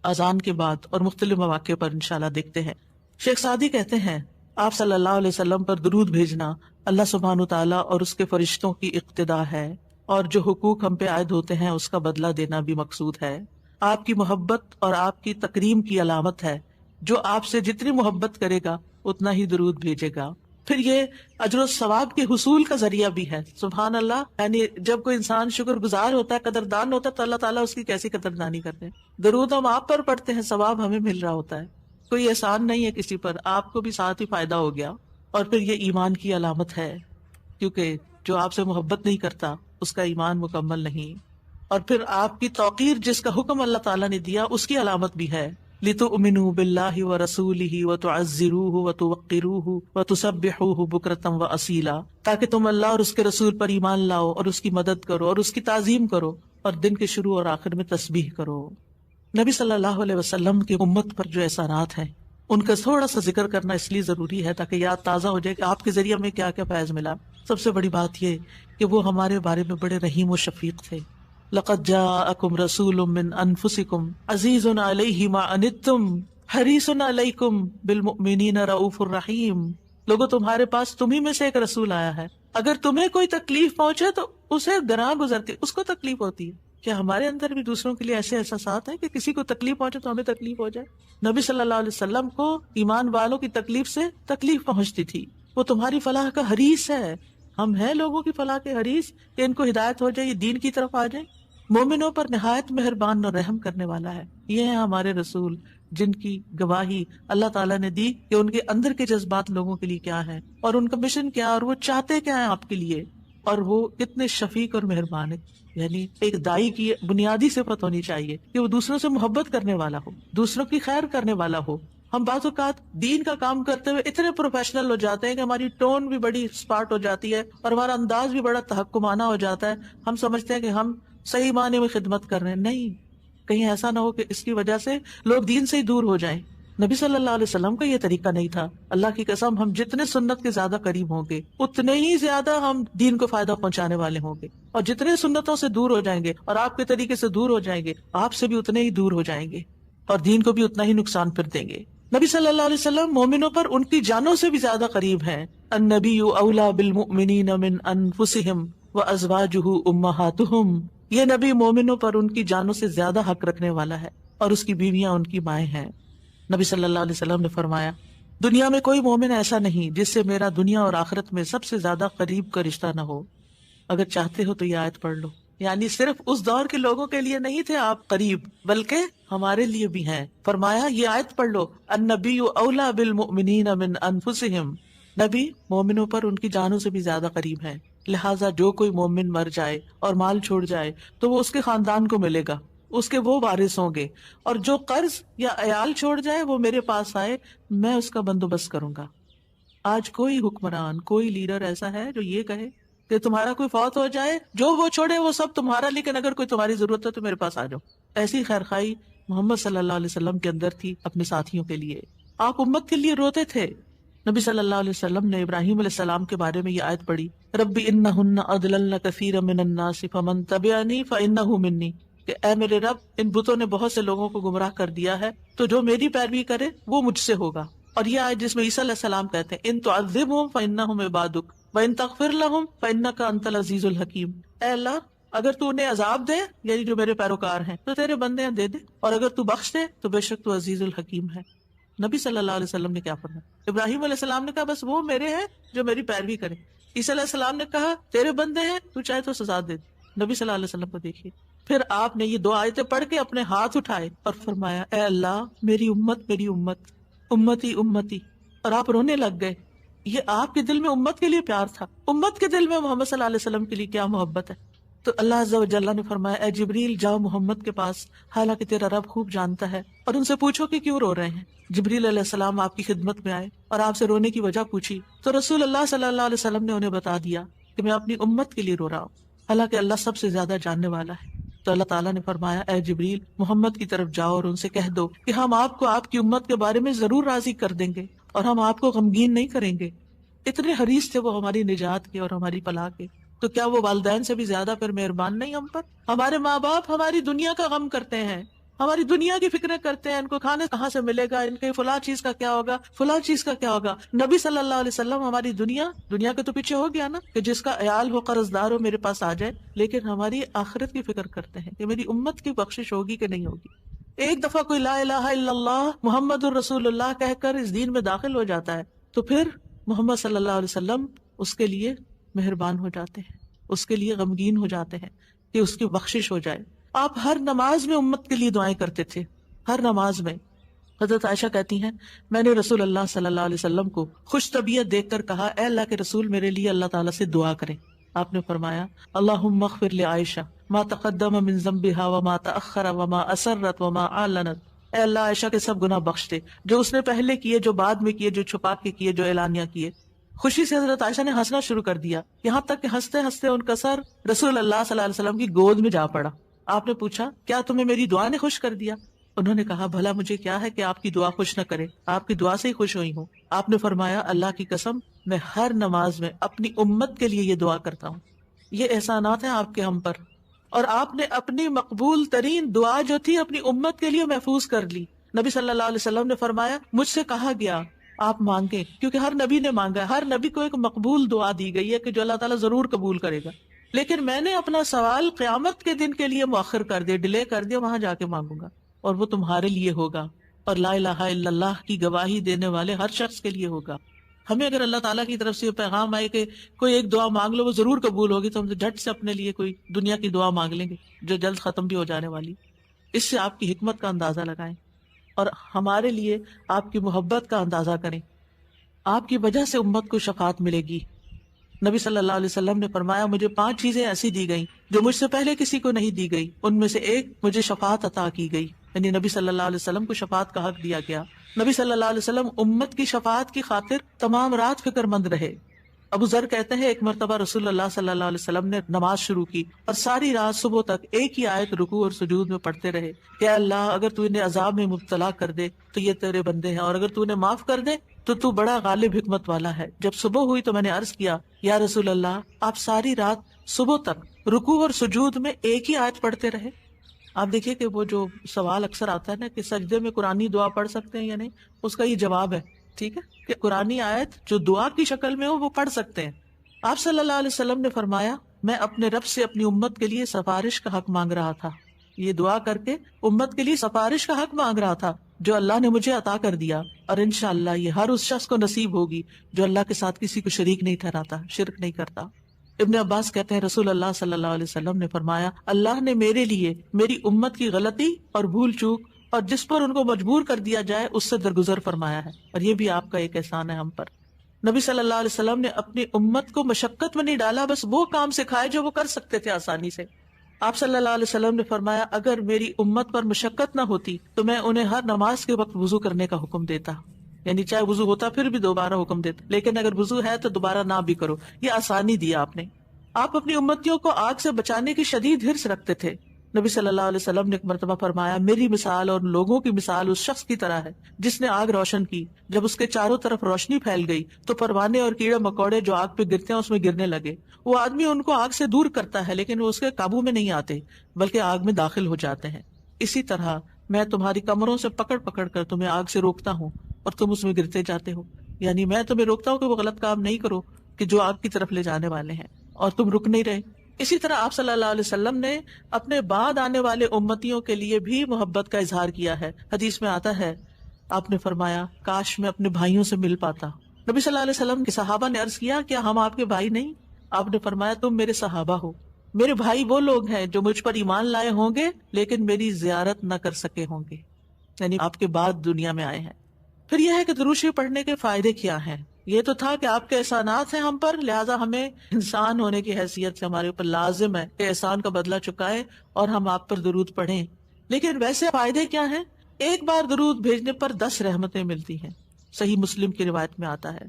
اذان کے بعد اور مختلف مواقع پر انشاءاللہ دیکھتے ہیں. شیخ سعدی کہتے ہیں آپ صلی اللہ علیہ وسلم پر درود بھیجنا اللہ سبحانہ وتعالیٰ اور اس کے فرشتوں کی اقتدا ہے، اور جو حقوق ہم پہ عائد ہوتے ہیں اس کا بدلہ دینا بھی مقصود ہے. آپ کی محبت اور آپ کی تکریم کی علامت ہے. جو آپ سے جتنی محبت کرے گا اتنا ہی درود بھیجے گا. پھر یہ اجر و ثواب کے حصول کا ذریعہ بھی ہے. سبحان اللہ. یعنی جب کوئی انسان شکر گزار ہوتا ہے، قدردان ہوتا ہے، تو اللہ تعالیٰ اس کی کیسی قدردانی کرتے ہیں. درود ہم آپ پر پڑھتے ہیں، ثواب ہمیں مل رہا ہوتا ہے. کوئی احسان نہیں ہے کسی پر، آپ کو بھی ساتھ ہی فائدہ ہو گیا. اور پھر یہ ایمان کی علامت ہے، کیونکہ جو آپ سے محبت نہیں کرتا اس کا ایمان مکمل نہیں. اور پھر آپ کی توقیر جس کا حکم اللہ تعالیٰ نے دیا اس کی علامت بھی ہے. لِتُؤْمِنُوا بِاللَّهِ وَرَسُولِهِ وَتُعَزِّرُوهُ وَتُوَقِّرُوهُ وَتُسَبِّحُوهُ بُكْرَةً وَأَصِيلًا، تاکہ تم اللہ اور اس کے رسول پر ایمان لاؤ اور اس کی مدد کرو اور اس کی تعظیم کرو اور دن کے شروع اور آخر میں تسبیح کرو. نبی صلی اللہ علیہ وسلم کی امت پر جو احسانات ہیں ان کا تھوڑا سا ذکر کرنا اس لیے ضروری ہے تاکہ یاد تازہ ہو جائے کہ آپ کے ذریعے ہمیں کیا کیا فیض ملا. سب سے بڑی بات یہ کہ وہ ہمارے بارے میں بڑے رحیم و شفیق تھے. لَقَدْ جَاءَكُمْ رَسُولٌ مِّنْ أَنفُسِكُمْ عَزِيزٌ عَلَيْهِ مَا عَنِتُّمْ حَرِيصٌ عَلَيْكُمْ بِالْمُؤْمِنِينَ رَءُوفٌ رَحِيمٌ. لوگوں تمہارے پاس تمہیں میں سے ایک رسول آیا ہے، اگر تمہیں کوئی تکلیف پہنچے تو اسے گراں گزرتی، اس کو تکلیف ہوتی ہے. کیا ہمارے اندر بھی دوسروں کے لیے ایسے احساسات ہیں کہ کسی کو تکلیف پہنچے تو ہمیں تکلیف ہو جائے؟ نبی صلی اللہ علیہ وسلم کو ایمان والوں کی تکلیف سے تکلیف پہنچتی تھی. وہ تمہاری فلاح کا حریص ہے. ہم ہیں لوگوں کی فلاح کے حریص کہ ان کو ہدایت ہو جائے، یہ دین کی طرف آ جائیں. مومنوں پر نہایت مہربان اور رحم کرنے والا ہے. یہ ہیں ہمارے رسول جن کی گواہی اللہ تعالیٰ نے دی کہ ان کے اندر کے جذبات لوگوں کے لیے کیا ہیں اور ان کا مشن کیا اور وہ چاہتے کیا ہیں آپ کے لیے، اور وہ کتنے شفیق اور مہربان ہے. یعنی ایک دائی کی بنیادی صفت ہونی چاہیے کہ وہ دوسروں سے محبت کرنے والا ہو، دوسروں کی خیر کرنے والا ہو. ہم بعض اوقات دین کا کام کرتے ہوئے اتنے پروفیشنل ہو جاتے ہیں کہ ہماری ٹون بھی بڑی اسپارٹ ہو جاتی ہے اور ہمارا انداز بھی بڑا تحکمانہ ہو جاتا ہے. ہم سمجھتے ہیں کہ ہم صحیح معنی میں خدمت کر رہے ہیں. نہیں، کہیں ایسا نہ ہو کہ اس کی وجہ سے لوگ دین سے ہی دور ہو جائیں. نبی صلی اللہ علیہ وسلم کا یہ طریقہ نہیں تھا. اللہ کی قسم ہم جتنے سنت کے زیادہ قریب ہوں گے اتنے ہی زیادہ ہم دین کو فائدہ پہنچانے والے ہوں گے، اور جتنے سنتوں سے دور ہو جائیں گے اور آپ کے طریقے سے دور ہو جائیں گے آپ سے بھی اتنے ہی دور ہو جائیں گے اور دین کو بھی اتنا ہی نقصان پھر دیں گے. نبی صلی اللہ علیہ وسلم مومنوں پر ان کی جانوں سے بھی زیادہ قریب ہیں. النبی اولی بالمؤمنین من انفسہم وازواجہ امہاتہم. یہ نبی مومنوں پر ان کی جانوں سے زیادہ حق رکھنے والا ہے اور اس کی بیویاں ان کی مائیں ہیں. نبی صلی اللہ علیہ وسلم نے فرمایا دنیا میں کوئی مومن ایسا نہیں جس سے میرا دنیا اور آخرت میں سب سے زیادہ قریب کا رشتہ نہ ہو. اگر چاہتے ہو تو یہ آیت پڑھ لو. یعنی صرف اس دور کے لوگوں کے لیے نہیں تھے آپ قریب، بلکہ ہمارے لیے بھی ہیں. فرمایا یہ آیت پڑھ لو، النبی اولی بالمؤمنین من انفسہم. نبی مومنوں پر ان کی جانوں سے بھی زیادہ قریب ہیں. لہٰذا جو کوئی مومن مر جائے اور مال چھوڑ جائے تو وہ اس کے خاندان کو ملے گا، اس کے وہ وارث ہوں گے، اور جو قرض یا عیال چھوڑ جائے وہ میرے پاس آئے، میں اس کا بندوبست کروں گا۔ آج کوئی حکمران، کوئی لیڈر ایسا ہے جو یہ کہے کہ تمہارا کوئی فوت ہو جائے، جو وہ چھوڑے وہ سب تمہارا، لیکن اگر کوئی تمہاری ضرورت ہے تو میرے پاس آ جاؤ؟ ایسی خیرخواہی محمد صلی اللہ علیہ وسلم کے اندر تھی اپنے ساتھیوں کے لیے۔ آپ امت کے لیے روتے تھے۔ نبی صلی اللہ علیہ وسلم نے ابراہیم علیہ السلام کے بارے میں یہ آیت پڑھی، ربی انہن اضللن کثیرا من الناس فمن تبعنی فانہ منی، کہ اے میرے رب، ان بتوں نے بہت سے لوگوں کو گمراہ کر دیا ہے، تو جو میری پیروی کرے وہ مجھ سے ہوگا۔ اور یہ آیت جس میں عیسیٰ علیہ السلام کہتے ہیں ان تعذبہم فانہم عبادک وان تغفر لہم فانک انت العزیز الحکیم، اے اللہ اگر تو انہیں عذاب دے، یعنی جو میرے پیروکار ہیں، تو تیرے بندے ہیں دے دے، اور اگر تو بخش دے تو بے شک تو عزیز الحکیم ہے۔ نبی صلی اللہ علیہ وسلم نے کیا فرمایا؟ ابراہیم علیہ السلام نے کہا بس وہ میرے ہیں جو میری پیروی کرے۔ عیسیٰ علیہ السلام نے کہا تیرے بندے ہیں، تو چاہے تو سزا دے دے۔ نبی صلی اللہ علیہ وسلم کو دیکھیے، پھر آپ نے یہ دو آیتیں پڑھ کے اپنے ہاتھ اٹھائے اور فرمایا اے اللہ میری امت، میری امت، امتی امتی، اور آپ رونے لگ گئے۔ یہ آپ کے دل میں امت کے لیے پیار تھا، امت کے دل میں محمد صلی اللہ علیہ وسلم کے لیے کیا محبت ہے۔ تو اللہ عز و جل نے فرمایا اے جبریل جاؤ محمد کے پاس، حالانکہ تیرا رب خوب جانتا ہے، اور ان سے پوچھو کہ کیوں رو رہے ہیں۔ جبریل علیہ السلام آپ کی خدمت میں آئے اور آپ سے رونے کی وجہ پوچھی، تو رسول اللہ صلی اللہ علیہ وسلم نے انہیں بتا دیا کہ میں اپنی امت کے لیے رو رہا ہوں، حالانکہ اللہ سب سے زیادہ جاننے والا ہے۔ تو اللہ تعالیٰ نے فرمایا اے جبریل محمد کی طرف جاؤ اور ان سے کہہ دو کہ ہم آپ کو آپ کی امت کے بارے میں ضرور راضی کر دیں گے اور ہم آپ کو غمگین نہیں کریں گے۔ اتنے حریص تھے وہ ہماری نجات کے اور ہماری فلاح کے، تو کیا وہ والدین سے بھی زیادہ پھر مہربان نہیں ہم پر؟ ہمارے ماں باپ ہماری دنیا کا غم کرتے ہیں، ہماری دنیا کی فکریں کرتے ہیں، ان کو کھانے کہاں سے ملے گا، ان کے فلاں چیز کا کیا ہوگا، فلاں چیز کا کیا ہوگا۔ نبی صلی اللہ علیہ وسلم ہماری دنیا کے تو پیچھے ہو گیا نا، کہ جس کا عیال ہو، قرض دار ہو، میرے پاس آ جائے، لیکن ہماری آخرت کی فکر کرتے ہیں کہ میری امت کی بخشش ہوگی کہ نہیں ہوگی۔ ایک دفعہ کوئی لا الہ الا اللہ محمد الرسول اللہ کہہ کر اس دین میں داخل ہو جاتا ہے تو پھر محمد صلی اللہ علیہ وسلم اس کے لیے مہربان ہو جاتے ہیں، اس کے لیے غمگین ہو جاتے ہیں کہ اس کی بخشش ہو جائے۔ آپ ہر نماز میں امت کے لیے دعائیں کرتے تھے، ہر نماز میں۔ حضرت عائشہ کہتی ہیں میں نے رسول اللہ صلی اللہ علیہ وسلم کو خوش طبیعت دیکھ کر کہا اے اللہ کے رسول میرے لیے اللہ تعالیٰ سے دعا کریں۔ آپ نے فرمایا اللہم اغفر لعائشہ ما تقدم من ذنبها وما تأخر وما اسرت وما اعلنت، اے اللہ عائشہ کے سب گناہ بخش دے، جو اس نے پہلے کیے، جو بعد میں کیے، جو چھپا کے کیے، جو اعلانیہ کیے۔ خوشی سے حضرت عائشہ نے ہنسنا شروع کر دیا، یہاں تک کہ ہنستے ہنستے ان کا سر رسول اللہ صلی اللہ علیہ وسلم کی گود میں جا پڑا۔ آپ نے پوچھا کیا تمہیں میری دعا نے خوش کر دیا؟ انہوں نے کہا بھلا مجھے کیا ہے کہ آپ کی دعا خوش نہ کرے، آپ کی دعا سے ہی خوش ہوئی ہوں۔ آپ نے فرمایا اللہ کی قسم میں ہر نماز میں اپنی امت کے لیے یہ دعا کرتا ہوں۔ یہ احسانات ہیں آپ کے ہم پر، اور آپ نے اپنی مقبول ترین دعا جو تھی اپنی امت کے لیے محفوظ کر لی۔ نبی صلی اللہ علیہ وسلم نے فرمایا مجھ سے کہا گیا آپ مانگیں، کیونکہ ہر نبی نے مانگا ہے، ہر نبی کو ایک مقبول دعا دی گئی ہے کہ جو اللہ تعالیٰ ضرور قبول کرے گا، لیکن میں نے اپنا سوال قیامت کے دن کے لیے مؤخر کر دیا، ڈیلے کر دیا، وہاں جا کے مانگوں گا، اور وہ تمہارے لیے ہوگا، اور لا الہ الا اللہ کی گواہی دینے والے ہر شخص کے لیے ہوگا۔ ہمیں اگر اللہ تعالیٰ کی طرف سے یہ پیغام آئے کہ کوئی ایک دعا مانگ لو وہ ضرور قبول ہوگی، تو ہم جھٹ سے اپنے لیے کوئی دنیا کی دعا مانگ لیں گے جو جلد ختم بھی ہو جانے والی۔ اس سے آپ کی حکمت کا اندازہ لگائیں اور ہمارے لیے آپ کی محبت کا اندازہ کریں۔ آپ کی وجہ سے امت کو شفاعت ملے گی۔ نبی صلی اللہ علیہ وسلم نے فرمایا مجھے 5 چیزیں ایسی دی گئیں جو مجھ سے پہلے کسی کو نہیں دی گئی، ان میں سے ایک مجھے شفاعت عطا کی گئی، یعنی نبی صلی اللہ علیہ وسلم کو شفاعت کا حق دیا گیا۔ نبی صلی اللہ علیہ وسلم امت کی شفاعت کی خاطر تمام رات فکر مند رہے۔ ابو ذر کہتے ہیں ایک مرتبہ رسول اللہ صلی اللہ علیہ وسلم نے نماز شروع کی اور ساری رات صبح تک ایک ہی آیت رکوع اور سجود میں پڑھتے رہے کہ اللہ اگر تو انہیں عذاب میں مبتلا کر دے تو یہ تیرے بندے ہیں، اور اگر تو انہیں معاف کر دے تو بڑا غالب حکمت والا ہے۔ جب صبح ہوئی تو میں نے عرض کیا یا رسول اللہ آپ ساری رات صبح تک رکوع اور سجود میں ایک ہی آیت پڑھتے رہے؟ آپ دیکھیے کہ وہ جو سوال اکثر آتا ہے نا کہ سجدے میں قرآنی دعا پڑھ سکتے ہیں یا نہیں، اس کا یہ جواب ہے، ٹھیک ہے، کہ قرآنی آیت جو دعا کی شکل میں ہو وہ پڑھ سکتے ہیں۔ آپ صلی اللہ علیہ وسلم نے فرمایا میں اپنے رب سے اپنی امت کے لیے سفارش کا حق مانگ رہا تھا، یہ دعا کر کے امت کے لیے سفارش کا حق مانگ رہا تھا جو اللہ نے مجھے عطا کر دیا، اور انشاءاللہ یہ ہر اس شخص کو نصیب ہوگی جو اللہ کے ساتھ کسی کو شریک نہیں ٹھہراتا، شرک نہیں کرتا۔ ابن عباس کہتے ہیں رسول اللہ صلی اللہ علیہ وسلم نے فرمایا اللہ نے میرے لیے میری امت کی غلطی اور بھول چوک اور جس پر ان کو مجبور کر دیا جائے اس سے درگزر فرمایا ہے، اور یہ بھی آپ کا ایک احسان ہے ہم پر۔ نبی صلی اللہ علیہ وسلم نے اپنی امت کو مشقت میں نہیں ڈالا، بس وہ کام سکھائے جو وہ کر سکتے تھے آسانی سے. آپ صلی اللہ علیہ وسلم نے فرمایا اگر میری امت پر مشقت نہ ہوتی تو میں انہیں ہر نماز کے وقت وضو کرنے کا حکم دیتا، یعنی چاہے وضو ہوتا پھر بھی دوبارہ حکم دیتا، لیکن اگر وضو ہے تو دوبارہ نہ بھی کرو. یہ آسانی دیا آپ نے. آپ اپنی امتیوں کو آگ سے بچانے کی شدید حرص رکھتے تھے. نبی صلی اللہ علیہ وسلم نے ایک مرتبہ فرمایا میری مثال اور لوگوں کی مثال اس شخص کی طرح ہے جس نے آگ روشن کی، جب اس کے چاروں طرف روشنی پھیل گئی تو پروانے اور کیڑے مکوڑے جو آگ پہ گرتے ہیں اس میں گرنے لگے. وہ آدمی ان کو آگ سے دور کرتا ہے لیکن وہ اس کے قابو میں نہیں آتے بلکہ آگ میں داخل ہو جاتے ہیں. اسی طرح میں تمہاری کمروں سے پکڑ پکڑ کر تمہیں آگ سے روکتا ہوں اور تم اس میں گرتے جاتے ہو. یعنی میں تمہیں روکتا ہوں کہ وہ غلط کام نہیں کرو کہ جو آگ کی طرف لے جانے والے ہیں، اور تم رک نہیں رہے. اسی طرح آپ صلی اللہ علیہ وسلم نے اپنے بعد آنے والے امتیوں کے لیے بھی محبت کا اظہار کیا ہے. حدیث میں آتا ہے آپ نے فرمایا کاش میں اپنے بھائیوں سے مل پاتا. نبی صلی اللہ علیہ وسلم کے صحابہ نے عرض کیا کیا ہم آپ کے بھائی نہیں؟ آپ نے فرمایا تم میرے صحابہ ہو. میرے بھائی وہ لوگ ہیں جو مجھ پر ایمان لائے ہوں گے لیکن میری زیارت نہ کر سکے ہوں گے، یعنی آپ کے بعد دنیا میں آئے ہیں. پھر یہ ہے کہ درود شریف پڑھنے کے فائدے کیا ہیں. یہ تو تھا کہ آپ کے احسانات ہیں ہم پر، لہٰذا ہمیں انسان ہونے کی حیثیت سے ہمارے اوپر لازم ہے کہ احسان کا بدلہ چکائے اور ہم آپ پر درود پڑھیں. لیکن ویسے فائدے کیا ہیں؟ ایک بار درود بھیجنے پر 10 رحمتیں ملتی ہیں. صحیح مسلم کی روایت میں آتا ہے.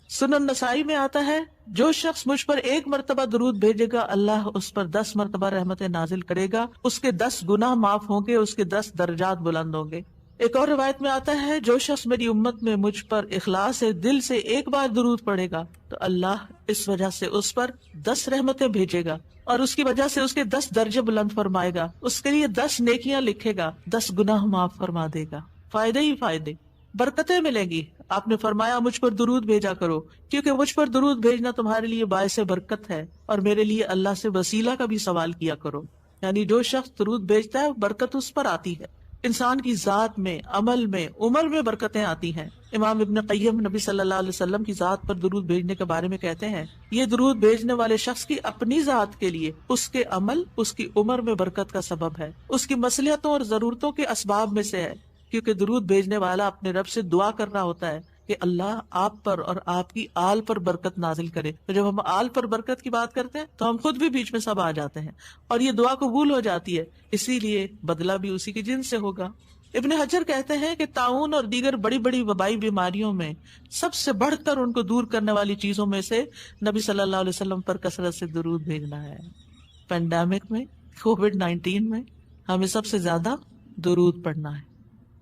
سنن نسائی میں آتا ہے جو شخص مجھ پر 1 مرتبہ درود بھیجے گا اللہ اس پر 10 مرتبہ رحمتیں نازل کرے گا، اس کے 10 گناہ معاف ہوں گے، اس کے 10 درجات بلند ہوں گے. ایک اور روایت میں آتا ہے جو شخص میری امت میں مجھ پر اخلاص سے دل سے 1 بار درود پڑے گا تو اللہ اس وجہ سے اس پر 10 رحمتیں بھیجے گا اور اس کی وجہ سے اس کے 10 درجے بلند فرمائے گا، اس کے لیے 10 نیکیاں لکھے گا، 10 گناہ معاف فرما دے گا. فائدے ہی فائدے، برکتیں ملیں گی. آپ نے فرمایا مجھ پر درود بھیجا کرو کیونکہ مجھ پر درود بھیجنا تمہارے لیے باعث برکت ہے، اور میرے لیے اللہ سے وسیلہ کا بھی سوال کیا کرو. یعنی جو شخص درود بھیجتا ہے برکت اس پر آتی ہے. انسان کی ذات میں، عمل میں، عمر میں برکتیں آتی ہیں. امام ابن قیم نبی صلی اللہ علیہ وسلم کی ذات پر درود بھیجنے کے بارے میں کہتے ہیں یہ درود بھیجنے والے شخص کی اپنی ذات کے لیے، اس کے عمل، اس کی عمر میں برکت کا سبب ہے، اس کی مصلحتوں اور ضرورتوں کے اسباب میں سے ہے. کیونکہ درود بھیجنے والا اپنے رب سے دعا کر رہا ہوتا ہے کہ اللہ آپ پر اور آپ کی آل پر برکت نازل کرے. تو جب ہم آل پر برکت کی بات کرتے ہیں تو ہم خود بھی بیچ میں سب آ جاتے ہیں اور یہ دعا قبول ہو جاتی ہے، اسی لیے بدلہ بھی اسی کی جنس سے ہوگا. ابن حجر کہتے ہیں کہ طاعون اور دیگر بڑی بڑی وبائی بیماریوں میں سب سے بڑھ کر ان کو دور کرنے والی چیزوں میں سے نبی صلی اللہ علیہ وسلم پر کثرت سے درود بھیجنا ہے. پینڈیمک میں، کووڈ-19 میں ہمیں سب سے زیادہ درود پڑھنا ہے.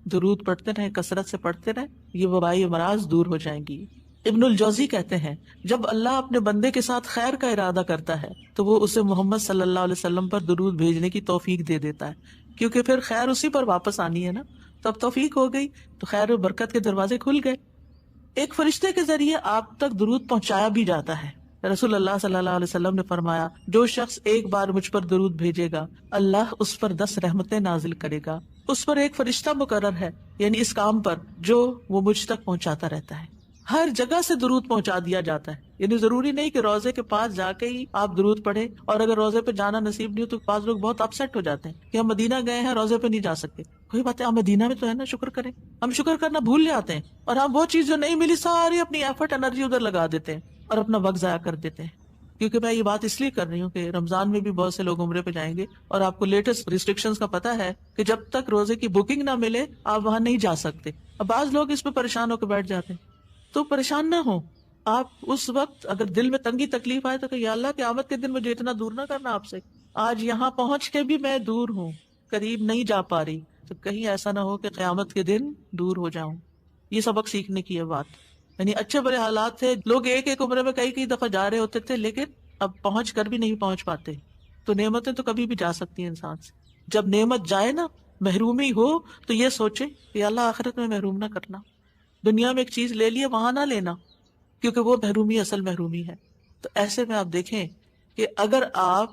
درود پڑھتے رہیں، کثرت سے پڑھتے رہیں، یہ وبائی امراض دور ہو جائیں گی. ابن الجوزی کہتے ہیں جب اللہ اپنے بندے کے ساتھ خیر کا ارادہ کرتا ہے تو وہ اسے محمد صلی اللہ علیہ وسلم پر درود بھیجنے کی توفیق دے دیتا ہے، کیونکہ پھر خیر اسی پر واپس آنی ہے نا. تو اب توفیق ہو گئی تو خیر و برکت کے دروازے کھل گئے. ایک فرشتے کے ذریعے آپ تک درود پہنچایا بھی جاتا ہے. رسول اللہ صلی اللہ علیہ وسلم نے فرمایا جو شخص 1 بار مجھ پر درود بھیجے گا اللہ اس پر 10 رحمتیں نازل کرے گا. اس پر ایک فرشتہ مقرر ہے، یعنی اس کام پر جو وہ مجھ تک پہنچاتا رہتا ہے. ہر جگہ سے درود پہنچا دیا جاتا ہے، یعنی ضروری نہیں کہ روزے کے پاس جا کے ہی آپ درود پڑھیں، اور اگر روزے پہ جانا نصیب نہیں ہو تو بعض لوگ بہت اپسیٹ ہو جاتے ہیں کہ ہم مدینہ گئے ہیں روزے پہ نہیں جا سکتے. کوئی بات ہے، ہم مدینہ میں تو ہے نا، شکر کریں. ہم شکر کرنا بھول جاتے ہیں اور ہم وہ چیز جو نہیں ملی ساری اپنی ایفرٹ انرجی ادھر لگا دیتے ہیں اور اپنا وقت ضائع کر دیتے ہیں. کیونکہ میں یہ بات اس لیے کر رہی ہوں کہ رمضان میں بھی بہت سے لوگ عمرے پہ جائیں گے اور آپ کو لیٹسٹ ریسٹرکشنز کا پتہ ہے کہ جب تک روزے کی بکنگ نہ ملے آپ وہاں نہیں جا سکتے. اب بعض لوگ اس پہ پریشان ہو کے بیٹھ جاتے ہیں، تو پریشان نہ ہو آپ. اس وقت اگر دل میں تنگی تکلیف آئے تو کہ یا اللہ قیامت کے دن مجھے اتنا دور نہ کرنا آپ سے، آج یہاں پہنچ کے بھی میں دور ہوں، قریب نہیں جا پا رہی، تو کہیں ایسا نہ ہو کہ قیامت کے دن دور ہو جاؤں. یہ سبق سیکھنے کی ہے بات. یعنی اچھے برے حالات تھے، لوگ ایک عمرے میں کئی دفعہ جا رہے ہوتے تھے لیکن اب پہنچ کر بھی نہیں پہنچ پاتے. تو نعمتیں تو کبھی بھی جا سکتی ہیں انسان سے. جب نعمت جائے نا، محرومی ہو، تو یہ سوچے کہ اللہ آخرت میں محروم نہ کرنا. دنیا میں ایک چیز لے لیے وہاں نہ لینا، کیونکہ وہ محرومی اصل محرومی ہے. تو ایسے میں آپ دیکھیں کہ اگر آپ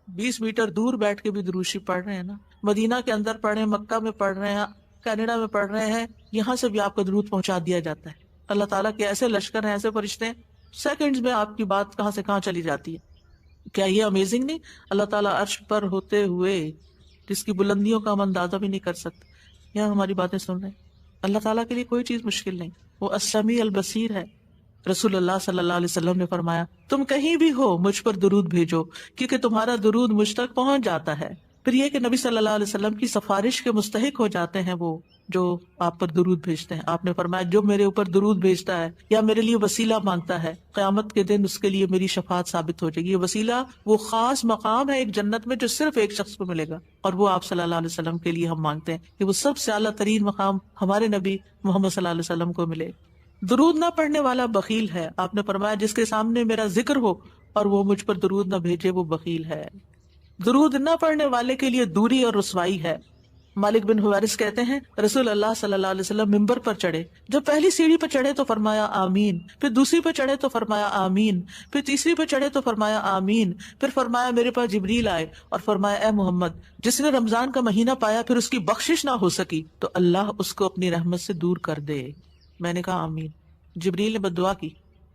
20 میٹر دور بیٹھ کے بھی درود شریف پڑھ رہے ہیں نا، مدینہ کے اندر پڑھ رہے ہیں، مکہ میں پڑھ رہے ہیں، کینیڈا میں پڑھ رہے ہیں، یہاں سے بھی آپ کا درود پہنچا دیا جاتا ہے. اللہ تعالیٰ کے ایسے لشکر ہیں، ایسے فرشتے ہیں، سیکنڈز میں آپ کی بات کہاں سے کہاں چلی جاتی ہے. کیا یہ امیزنگ نہیں؟ اللہ تعالیٰ عرش پر ہوتے ہوئے جس کی بلندیوں کا ہم اندازہ بھی نہیں کر سکتے، یہاں ہماری باتیں سن رہے ہیں. اللہ تعالیٰ کے لیے کوئی چیز مشکل نہیں، وہ السمیع البصیر ہے. رسول اللہ صلی اللہ علیہ وسلم نے فرمایا تم کہیں بھی ہو مجھ پر درود بھیجو کیونکہ تمہارا درود مجھ تک پہنچ جاتا ہے۔ پھر یہ کہ نبی صلی اللہ علیہ وسلم کی سفارش کے مستحق ہو جاتے ہیں وہ جو آپ پر درود بھیجتے ہیں۔ آپ نے فرمایا جو میرے اوپر درود بھیجتا ہے یا میرے لیے وسیلہ مانگتا ہے قیامت کے دن اس کے لیے میری شفاعت ثابت ہو جائے گی۔ یہ وسیلہ وہ خاص مقام ہے ایک جنت میں جو صرف ایک شخص کو ملے گا، اور وہ آپ صلی اللہ علیہ وسلم کے لیے ہم مانگتے ہیں کہ وہ سب سے اعلیٰ ترین مقام ہمارے نبی محمد صلی اللہ علیہ وسلم کو ملے۔ درود نہ پڑھنے والا بخیل ہے۔ آپ نے فرمایا جس کے سامنے میرا ذکر ہو اور وہ مجھ پر درود نہ بھیجے وہ بخیل ہے۔ درود نہ پڑھنے والے کے لیے دوری اور رسوائی ہے۔ مالک بن حویرث کہتے ہیں رسول اللہ صلی اللہ علیہ وسلم ممبر پر چڑھے، جب پہلی سیڑھی پر چڑھے تو فرمایا آمین، پھر دوسری پر چڑھے تو فرمایا آمین، پھر تیسری پر چڑھے تو فرمایا آمین، پھر فرمایا میرے پاس جبریل آئے اور فرمایا اے محمد جس نے رمضان کا مہینہ پایا پھر اس کی بخشش نہ ہو سکی تو اللہ اس کو اپنی رحمت سے دور کر دے۔ میں نے کہا آمین۔ جبریل نے بددعا کی،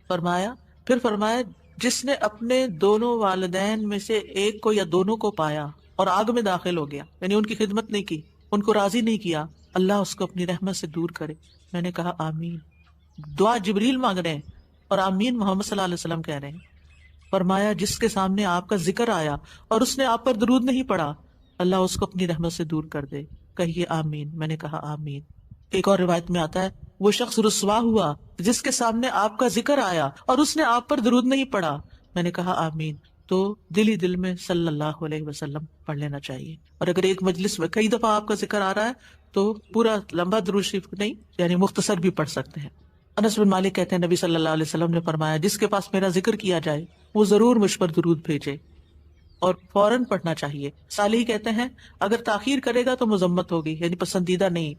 پھر فرمایا جس نے اپنے دونوں والدین میں سے ایک کو یا دونوں کو پایا اور آگ میں داخل ہو گیا، یعنی ان کی خدمت نہیں کی، ان کو راضی نہیں کیا، اللہ اس کو اپنی رحمت سے دور کرے۔ میں نے کہا آمین۔ دعا جبریل مانگ رہے ہیں اور آمین محمد صلی اللہ علیہ وسلم کہہ رہے ہیں۔ فرمایا جس کے سامنے آپ کا ذکر آیا اور اس نے آپ پر درود نہیں پڑھا اللہ اس کو اپنی رحمت سے دور کر دے۔ کہیے آمین۔ میں نے کہا آمین۔ ایک اور روایت میں آتا ہے وہ شخص رسوا ہوا جس کے سامنے آپ کا ذکر آیا اور اس نے آپ پر درود نہیں پڑھا۔ میں نے کہا آمین۔ تو دل ہی دل میں صلی اللہ علیہ وسلم پڑھ لینا چاہیے، اور اگر ایک مجلس میں کئی دفعہ آپ کا ذکر آ رہا ہے تو پورا لمبا درود شریف نہیں، یعنی مختصر بھی پڑھ سکتے ہیں۔ انس بن مالک کہتے ہیں نبی صلی اللہ علیہ وسلم نے فرمایا جس کے پاس میرا ذکر کیا جائے وہ ضرور مجھ پر درود بھیجے اور فوراً پڑھنا چاہیے۔ صالح کہتے ہیں اگر تاخیر کرے گا تو مذمت ہوگی، یعنی پسندیدہ نہیں۔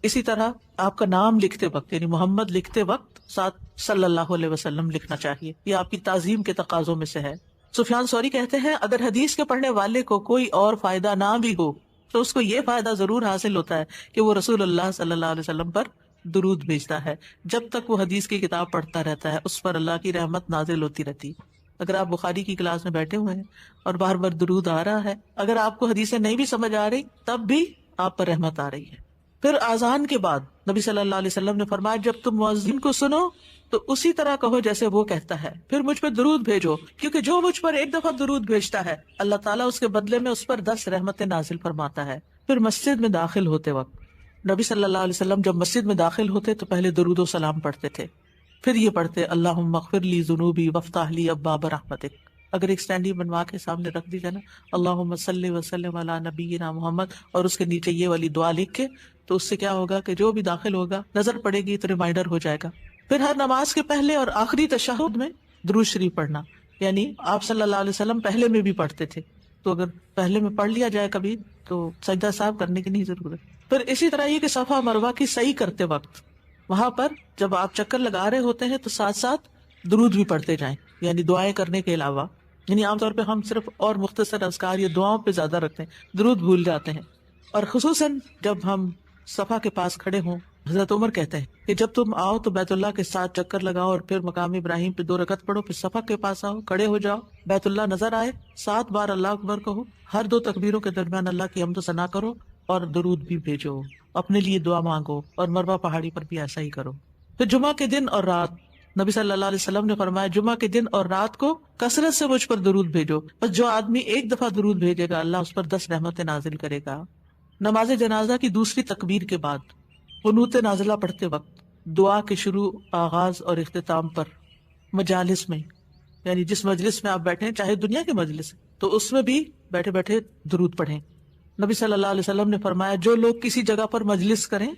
اسی طرح آپ کا نام لکھتے وقت یعنی محمد لکھتے وقت ساتھ صلی اللہ علیہ وسلم لکھنا چاہیے، یہ آپ کی تعظیم کے تقاضوں میں سے ہے۔ سفیان ثوری کہتے ہیں اگر حدیث کے پڑھنے والے کو کوئی اور فائدہ نہ بھی ہو تو اس کو یہ فائدہ ضرور حاصل ہوتا ہے کہ وہ رسول اللہ صلی اللہ علیہ وسلم پر درود بھیجتا ہے۔ جب تک وہ حدیث کی کتاب پڑھتا رہتا ہے اس پر اللہ کی رحمت نازل ہوتی رہتی۔ اگر آپ بخاری کی کلاس میں بیٹھے ہوئے ہیں اور بار بار درود آ رہا ہے، اگر آپ کو حدیثیں نہیں بھی سمجھ آ رہی تب بھی آپ پر رحمت آ رہی ہے۔ پھر آذان کے بعد نبی صلی اللہ علیہ وسلم نے فرمایا جب تم مؤذن کو سنو تو اسی طرح کہو جیسے وہ کہتا ہے، پھر مجھ پر درود بھیجو کیونکہ جو مجھ پر ایک دفعہ درود بھیجتا ہے اللہ تعالیٰ اس کے بدلے میں اس پر 10 رحمتیں نازل فرماتا ہے۔ پھر مسجد میں داخل ہوتے وقت نبی صلی اللہ علیہ وسلم جب مسجد میں داخل ہوتے تو پہلے درود و سلام پڑھتے تھے، پھر یہ پڑھتے اللہم اغفر لی ذنوبی وافتح لی ابواب رحمتک۔ اگر ایک سٹینڈی بنوا کے سامنے رکھ دی جائے نا اللہم صلی وسلم علی نبینا محمد اور اس کے نیچے یہ والی دعا لکھ کے، تو اس سے کیا ہوگا کہ جو بھی داخل ہوگا نظر پڑے گی تو ریمائنڈر ہو جائے گا۔ پھر ہر نماز کے پہلے اور آخری تشہد میں درود شریف پڑھنا، یعنی آپ صلی اللہ علیہ وسلم پہلے میں بھی پڑھتے تھے، تو اگر پہلے میں پڑھ لیا جائے کبھی تو سجدہ صاحب کرنے کی نہیں ضرورت۔ پھر اسی طرح یہ کہ صفا مروہ کی صحیح کرتے وقت وہاں پر جب آپ چکر لگا رہے ہوتے ہیں تو ساتھ ساتھ درود بھی پڑھتے جائیں، یعنی دعائیں کرنے کے علاوہ۔ یعنی عام طور پہ ہم صرف اور مختصر اذکار یا دعاؤں پہ زیادہ رکھتے ہیں، درود بھول جاتے ہیں۔ اور خصوصاً جب ہم صفا کے پاس کھڑے ہوں، حضرت عمر کہتے ہیں کہ جب تم آؤ تو بیت اللہ کے ساتھ چکر لگاؤ اور پھر مقام ابراہیم پہ 2 رکعت پڑھو، پھر صفا کے پاس آؤ، کھڑے ہو جاؤ، بیت اللہ نظر آئے، 7 بار اللہ اکبر کہو، ہر 2 تکبیروں کے درمیان اللہ کی حمد و ثنا کرو اور درود بھی بھیجو، اپنے لیے دعا مانگو، اور مروہ پہاڑی پر بھی ایسا ہی کرو۔ پھر جمعہ کے دن اور رات نبی صلی اللہ علیہ وسلم نے فرمایا جمعہ کے دن اور رات کو کثرت سے مجھ پر درود بھیجو، بس جو آدمی ایک دفعہ درود بھیجے گا اللہ اس پر 10 رحمتیں نازل کرے گا۔ نماز جنازہ کی دوسری تکبیر کے بعد قنوت نازلہ پڑھتے وقت دعا کے شروع، آغاز اور اختتام پر مجالس میں، یعنی جس مجلس میں آپ بیٹھے ہیں چاہے دنیا کے مجلس تو اس میں بھی بیٹھے بیٹھے درود پڑھیں۔ نبی صلی اللہ علیہ وسلم نے فرمایا جو لوگ کسی جگہ پر مجلس کریں،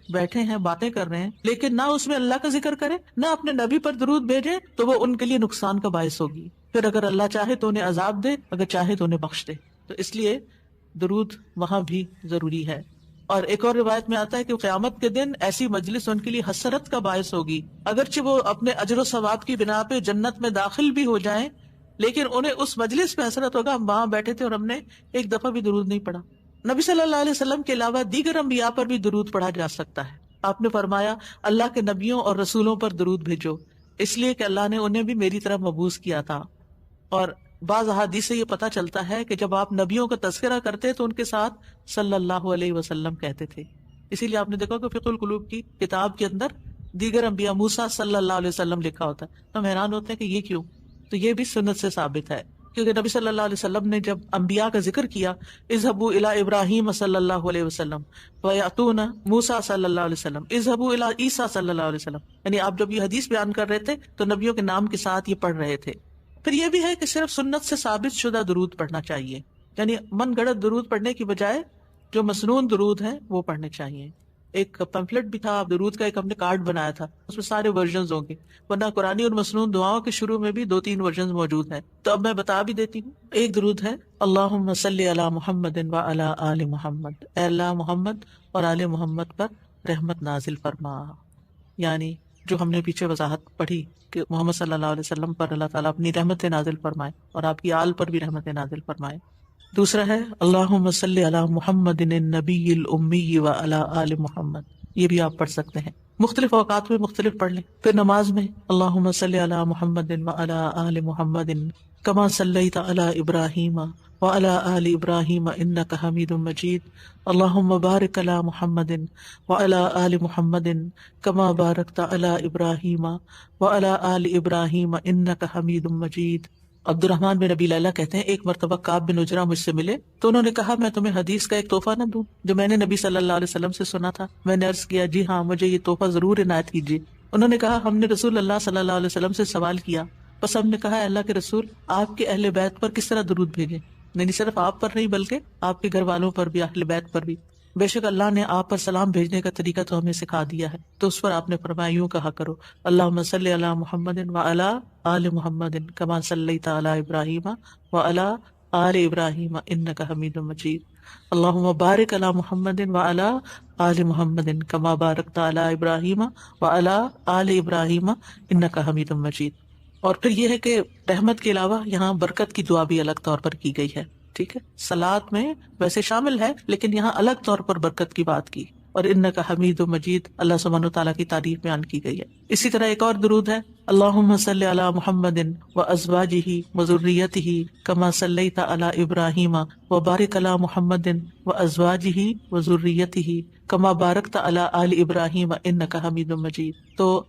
بیٹھے ہیں باتیں کر رہے ہیں لیکن نہ اس میں اللہ کا ذکر کریں نہ اپنے نبی پر درود بھیجیں تو وہ ان کے لیے نقصان کا باعث ہوگی، پھر اگر اللہ چاہے تو انہیں عذاب دے، اگر چاہے تو انہیں بخش دے۔ تو اس لیے درود وہاں بھی ضروری ہے۔ اور ایک اور روایت میں آتا ہے کہ قیامت کے دن ایسی مجلس ان کے لیے حسرت کا باعث ہوگی، اگرچہ وہ اپنے اجر و ثواب کی بنا پہ جنت میں داخل بھی ہو جائیں لیکن انہیں اس مجلس پہ حسرت ہوگا ہم وہاں بیٹھے تھے اور ہم نے ایک دفعہ بھی درود نہیں پڑھا۔ نبی صلی اللہ علیہ وسلم کے علاوہ دیگر انبیاء پر بھی درود پڑھا جا سکتا ہے۔ آپ نے فرمایا اللہ کے نبیوں اور رسولوں پر درود بھیجو، اس لیے کہ اللہ نے انہیں بھی میری طرف مبعوث کیا تھا۔ اور بعض احادیث سے یہ پتہ چلتا ہے کہ جب آپ نبیوں کا تذکرہ کرتے تو ان کے ساتھ صلی اللہ علیہ وسلم کہتے تھے۔ اسی لیے آپ نے دیکھا کہ فقہ القلوب کی کتاب کے اندر دیگر انبیاء موسیٰ صلی اللہ علیہ وسلم لکھا ہوتا ہے. تو ہم حیران ہوتے ہیں کہ یہ کیوں. تو یہ بھی سنت سے ثابت ہے، کیونکہ نبی صلی اللہ علیہ وسلم نے جب انبیاء کا ذکر کیا، اذهبوا الی ابراہیم صلی اللہ علیہ وسلم ویأتون موسیٰ صلی اللہ علیہ وسلم اذهبوا الی عیسیٰ صلی اللہ علیہ وسلم، یعنی آپ جب یہ حدیث بیان کر رہے تھے تو نبیوں کے نام کے ساتھ یہ پڑھ رہے تھے. پھر یہ بھی ہے کہ صرف سنت سے ثابت شدہ درود پڑھنا چاہیے، یعنی من گڑت درود پڑھنے کی بجائے جو مسنون درود ہیں وہ پڑھنے چاہیے. ایک پمفلٹ بھی تھا درود کا، ایک ہم نے کارڈ بنایا تھا، اس میں سارے ورژنز ہوں گے، ورنہ قرآنی اور مسنون دعاؤں کے شروع میں بھی 2-3 ورژنز موجود ہیں. تو اب میں بتا بھی دیتی ہوں. ایک درود ہے اللہم صلی علی محمد وعلی آل محمد، اے اللہ محمد اور آل محمد پر رحمت نازل فرما. یعنی جو ہم نے پیچھے وضاحت پڑھی کہ محمد صلی اللہ علیہ وسلم پر اللہ تعالیٰ اپنی رحمت نازل فرمائے اور آپ کی آل پر بھی رحمت نازل فرمائے. دوسرا ہے اللہم صلی علی محمد النبی الامی وعلی آل محمد، یہ بھی آپ پڑھ سکتے ہیں، مختلف اوقات میں مختلف پڑھ لیں. پھر نماز میں اللہم صلی علی محمد وعلی آل محمد کما صلیت علی ابراہیم وعلی آل ابراہیم انک حمید مجید، اللہم بارک علی محمد وعلی آل محمد کما بارکت علی ابراہیم وعلی آل ابراہیم انک حمید مجید. عبد الرحمن بن ابی لیلہ کہتے ہیں ایک مرتبہ کعب بن عجرہ مجھ سے ملے تو انہوں نے کہا میں تمہیں حدیث کا ایک تحفہ نہ دوں جو میں نے نبی صلی اللہ علیہ وسلم سے سنا تھا. میں نے عرض کیا جی ہاں مجھے یہ تحفہ ضرور عنایت کیجیے. انہوں نے کہا ہم نے رسول اللہ صلی اللہ علیہ وسلم سے سوال کیا، بس ہم نے کہا اللہ کے رسول آپ کے اہل بیت پر کس طرح درود بھیجیں، نہیں صرف آپ پر نہیں بلکہ آپ کے گھر والوں پر بھی، اہل بیت پر بھی. بے شک اللہ نے آپ پر سلام بھیجنے کا طریقہ تو ہمیں سکھا دیا ہے. تو اس پر آپ نے فرمایا یوں کہا کرو اللہم صلی علی محمد وعلی آل محمد کما صلیت علی ابراہیم وعلی آل ابراہیم انک حمید مجید، اللہم بارک علی محمد وعلی آل محمد کما بارکت علی ابراہیم وعلی آل ابراہیم انک حمید مجید. اور پھر یہ ہے کہ رحمت کے علاوہ یہاں برکت کی دعا بھی الگ طور پر کی گئی ہے. ٹھیک ہے، صلاۃ میں ویسے شامل ہے لیکن یہاں الگ طور پر برکت کی بات کی. اور انک حمید مجید اللہ سبحانہ وتعالیٰ کی تعریف بیان کی گئی ہے. اسی طرح ایک اور درود ہے اللہم صلی علی محمد وازواجہ وذریتہ کما صلیت علی ابراہیم وبارک علی محمد وازواجہ وذریتہ کما بارکت علی آل ابراہیم انک حمید مجید. تو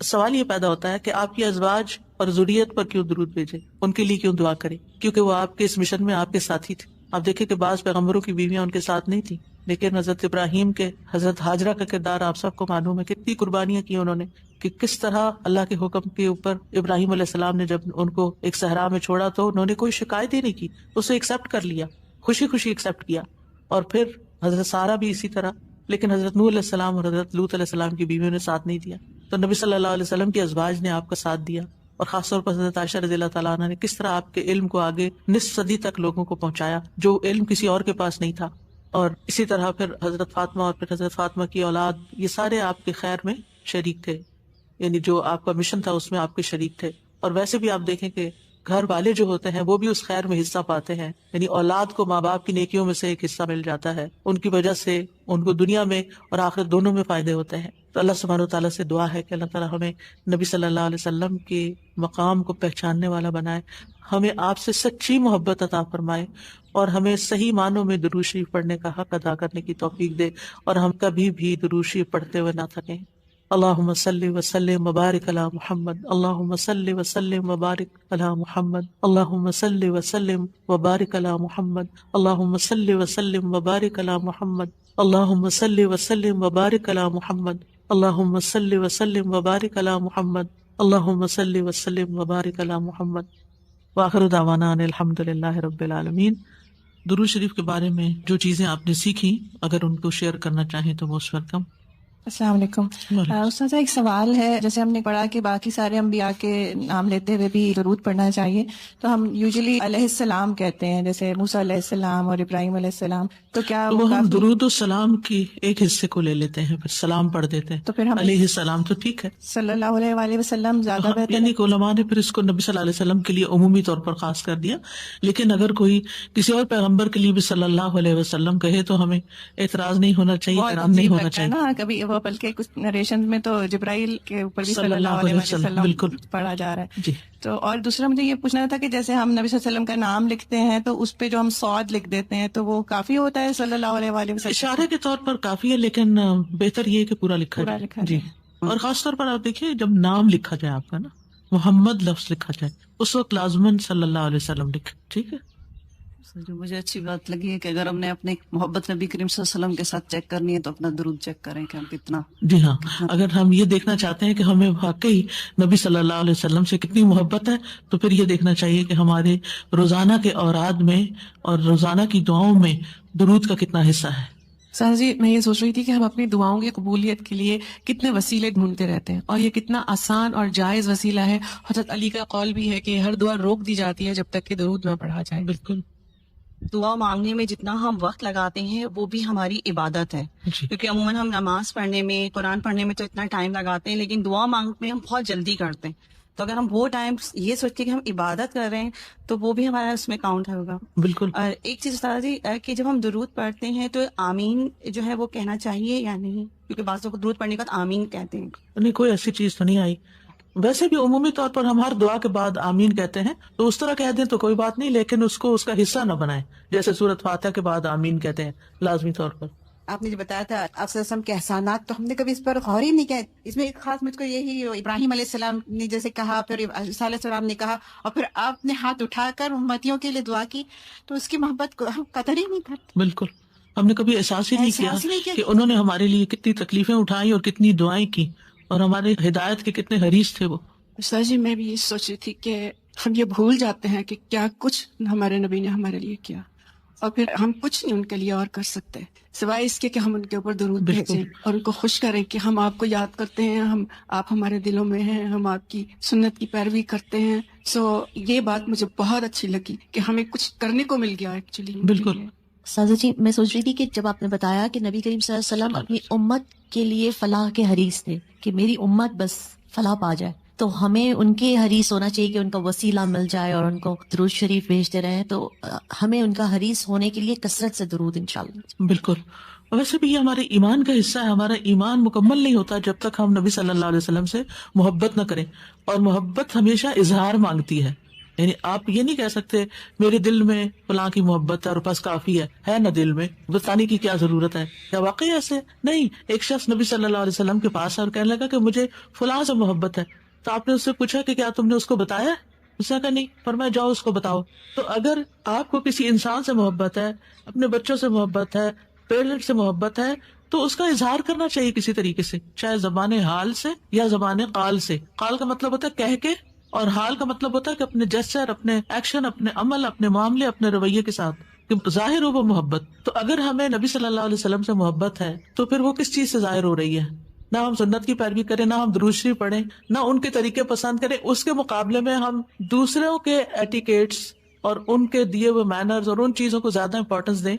سوال یہ پیدا ہوتا ہے کہ آپ کی ازواج اور ذریت پر کیوں درود بھیجے، ان کے لیے کیوں دعا کریں، کیونکہ وہ آپ کے اس مشن میں آپ کے ساتھی تھے. آپ دیکھیں کہ بعض پیغمبروں کی بیویاں ان کے ساتھ نہیں تھیں، لیکن حضرت ابراہیم کے، حضرت ہاجرہ کا کردار آپ سب کو معلوم ہے، کتنی قربانیاں کی انہوں نے، کہ کس طرح اللہ کے حکم کے اوپر ابراہیم علیہ السلام نے جب ان کو ایک صحرا میں چھوڑا تو انہوں نے کوئی شکایت ہی نہیں کی، اسے ایکسپٹ کر لیا، خوشی خوشی ایکسپٹ کیا. اور پھر حضرت سارہ بھی اسی طرح، لیکن حضرت نوح علیہ السلام اور حضرت لوط علیہ السلام کی بیویوں نے ساتھ نہیں دیا. تو نبی صلی اللہ علیہ وسلم کی ازواج نے آپ کا ساتھ دیا، اور خاص طور پر حضرت عائشہ رضی اللہ تعالیٰ عنہ نے کس طرح آپ کے علم کو آگے نصف صدی تک لوگوں کو پہنچایا جو علم کسی اور کے پاس نہیں تھا. اور اسی طرح پھر حضرت فاطمہ اور پھر حضرت فاطمہ کی اولاد، یہ سارے آپ کے خیر میں شریک تھے، یعنی جو آپ کا مشن تھا اس میں آپ کے شریک تھے. اور ویسے بھی آپ دیکھیں کہ گھر والے جو ہوتے ہیں وہ بھی اس خیر میں حصہ پاتے ہیں، یعنی اولاد کو ماں باپ کی نیکیوں میں سے ایک حصہ مل جاتا ہے، ان کی وجہ سے ان کو دنیا میں اور آخرت دونوں میں فائدے ہوتے ہیں. تو اللہ سبحانہ وتعالیٰ سے دعا ہے کہ اللہ تعالیٰ ہمیں نبی صلی اللہ علیہ وسلم کے مقام کو پہچاننے والا بنائے، ہمیں آپ سے سچی محبت عطا فرمائے، اور ہمیں صحیح معنوں میں درود شریف پڑھنے کا حق ادا کرنے کی توفیق دے، اور ہم کبھی بھی درود شریف پڑھتے ہوئے نہ تھکیں. اللہم صلی وسلم وبارک علی محمد، اللہم صلی وسلم وبارک علی محمد، اللہم صلی وسلم وبارک علی محمد، اللہم صلی وسلم وبارک علی محمد، اللہم صلی وسلم وبارک علی محمد، اللہم صلی وسلم وبارک علی محمد، اللہم صلی وسلم وبارک علی محمد. وآخر دعوانا ان الحمد للہ رب العالمین. درود شریف کے بارے میں جو چیزیں آپ نے سیکھی اگر ان کو شیئر کرنا چاہیں تو موسٹ ویلکم. السلام علیکم. استاذہ ایک سوال ہے، جیسے ہم نے پڑھا کہ باقی سارے انبیاء کے نام لیتے ہوئے بھی درود پڑھنا چاہیے، تو ہم یوزلی علیہ السلام کہتے ہیں، جیسے موسیٰ علیہ السلام اور ابراہیم علیہ السلام، تو کیا وہ ہم درود و سلام کی ایک حصے کو لے لیتے ہیں، پھر سلام پڑھ دیتے ہیں، تو پھر ہم علیہ السلام تو ٹھیک ہے، صلی اللہ علیہ وآلہ وسلم زیادہ بہتر ہے. یعنی علماء نے پھر اس کو نبی صلی اللہ علیہ وسلم کے لیے عمومی طور پر خاص کر دیا، لیکن اگر کوئی کسی اور پیغمبر کے لیے بھی صلی اللہ علیہ وسلم کہے تو ہمیں اعتراض نہیں ہونا چاہیے، حرام نہیں ہونا چاہیے نا. کبھی وہ بلکہ کچھ نریشن میں تو جبرائیل کے اوپر بھی صلی اللہ علیہ وسلم بالکل پڑھا جا رہا ہے. جی. تو اور دوسرا مجھے یہ پوچھنا تھا کہ جیسے ہم نبی صلی اللہ علیہ وسلم کا نام لکھتے ہیں تو اس پہ جو ہم صاد لکھ دیتے ہیں تو وہ کافی ہوتا ہے صلی اللہ علیہ وسلم؟ اشارے کے طور پر کافی ہے، لیکن بہتر یہ ہے کہ پورا لکھا جائے. جی اور خاص طور پر آپ دیکھیے جب نام لکھا جائے آپ کا نا، محمد لفظ لکھا جائے، اس وقت لازماً صلی اللہ علیہ وسلم لکھے. ٹھیک ہے. جو مجھے اچھی بات لگی ہے کہ اگر ہم نے اپنے محبت نبی کریم صلی اللہ علیہ وسلم کے ساتھ چیک کرنی ہے تو اپنا درود چیک کریں کہ ہم کتنا. جی ہاں، اگر ہم یہ دیکھنا چاہتے ہیں کہ ہمیں واقعی نبی صلی اللہ علیہ وسلم سے کتنی محبت ہے تو پھر یہ دیکھنا چاہیے کہ ہمارے روزانہ کے اوراد میں اور روزانہ کی دعاؤں میں درود کا کتنا حصہ ہے. سر جی میں یہ سوچ رہی تھی کہ ہم اپنی دعاؤں کی قبولیت کے لیے کتنے وسیلے ڈھونڈتے رہتے ہیں، اور یہ کتنا آسان اور جائز وسیلہ ہے. حضرت علی کا قول بھی ہے کہ ہر دعا روک دی جاتی ہے جب تک کہ درود نہ پڑھا جائے. بالکل. دعا مانگنے میں جتنا ہم وقت لگاتے ہیں وہ بھی ہماری عبادت ہے، جی. کیونکہ عموماً ہم نماز پڑھنے میں، قرآن پڑھنے میں تو اتنا ٹائم لگاتے ہیں، لیکن دعا مانگنے میں ہم بہت جلدی کرتے ہیں. تو اگر ہم وہ ٹائم یہ سوچ کے کہ ہم عبادت کر رہے ہیں تو وہ بھی ہمارا اس میں کاؤنٹ ہوگا. بالکل. اور ایک چیز بتا جی کہ جب ہم درود پڑھتے ہیں تو آمین جو ہے وہ کہنا چاہیے یا نہیں؟ کیونکہ بعض لوگ درود پڑھنے کے بعد آمین کہتے ہیں. نہیں، کوئی ایسی چیز تو نہیں آئی. ویسے بھی عمومی طور پر ہم ہر دعا کے بعد آمین کہتے ہیں، تو اس طرح کہہ دیں تو کوئی بات نہیں، لیکن اس کو اس کا حصہ نہ بنائیں. جیسے سورۃ فاتحہ کے بعد آمین کہتے ہیں لازمی طور پر. آپ نے جو بتایا تھا آپ صلی اللہ علیہ وسلم کے احسانات، تو ہم نے کبھی اس پر غور ہی نہیں کیا. اس میں ایک خاص مجھ کو یہی ابراہیم علیہ السلام نے جیسے کہا، پھر عیسیٰ علیہ السلام نے کہا، اور پھر آپ نے ہاتھ اٹھا کر امتیوں کے لیے دعا کی، تو اس کی محبت کو ہم قدر ہی نہیں کرتے. بالکل. ہم نے کبھی احساس ہی نہیں کیا کہ انہوں نے ہمارے لیے کتنی تکلیفیں اٹھائیں اور کتنی دعائیں کی، اور ہمارے ہدایت کے کتنے حریص تھے وہ. سر جی میں بھی یہ سوچ رہی تھی کہ ہم یہ بھول جاتے ہیں کہ کیا کچھ ہمارے نبی نے ہمارے لیے کیا، اور پھر ہم کچھ نہیں ان کے لیے اور کر سکتے سوائے اس کے کہ ہم ان کے اوپر درود بھیجیں اور ان کو خوش کریں کہ ہم آپ کو یاد کرتے ہیں، آپ ہمارے دلوں میں ہیں، ہم آپ کی سنت کی پیروی کرتے ہیں. سو یہ بات مجھے بہت اچھی لگی کہ ہمیں کچھ کرنے کو مل گیا ایکچولی. بالکل. سازا جی میں سوچ رہی تھی کہ جب آپ نے بتایا کہ نبی کریم صلی اللہ علیہ وسلم اپنی امت کے لیے فلاح کے حریص تھے کہ میری امت بس فلاح پا جائے، تو ہمیں ان کے حریص ہونا چاہیے کہ ان کا وسیلہ مل جائے اور ان کو درود شریف بھیجتے رہیں. تو ہمیں ان کا حریص ہونے کے لیے کثرت سے درود انشاءاللہ. بالکل. ویسے بھی یہ ہمارے ایمان کا حصہ ہے. ہمارا ایمان مکمل نہیں ہوتا جب تک ہم نبی صلی اللہ علیہ وسلم سے محبت نہ کریں، اور محبت ہمیشہ اظہار مانگتی ہے. یعنی آپ یہ نہیں کہہ سکتے میرے دل میں فلاں کی محبت ہے اور بس کافی ہے نا، دل میں بتانے کی کیا ضرورت ہے؟ کیا واقعی ایسے نہیں؟ ایک شخص نبی صلی اللہ علیہ وسلم کے پاس اور کہنے لگا کہ مجھے فلاں سے محبت ہے. تو آپ نے اس سے پوچھا کہ کیا تم نے اس کو بتایا؟ اس نے کہا نہیں. فرمایا جاؤ اس کو بتاؤ. تو اگر آپ کو کسی انسان سے محبت ہے، اپنے بچوں سے محبت ہے، پیرنٹ سے محبت ہے، تو اس کا اظہار کرنا چاہیے کسی طریقے سے، چاہے زبان حال سے یا زبان قال سے. قال کا مطلب ہوتا ہے کہہ کے، اور حال کا مطلب ہوتا ہے کہ اپنے جسچر، اپنے ایکشن، اپنے عمل، اپنے معاملے، اپنے رویے کے ساتھ کہ ظاہر ہو وہ محبت. تو اگر ہمیں نبی صلی اللہ علیہ وسلم سے محبت ہے تو پھر وہ کس چیز سے ظاہر ہو رہی ہے؟ نہ ہم سنت کی پیروی کریں، نہ ہم درود شریف پڑھیں، نہ ان کے طریقے پسند کریں. اس کے مقابلے میں ہم دوسروں کے ایٹیکیٹس اور ان کے دیے ہوئے مینرز اور ان چیزوں کو زیادہ امپورٹنس دیں،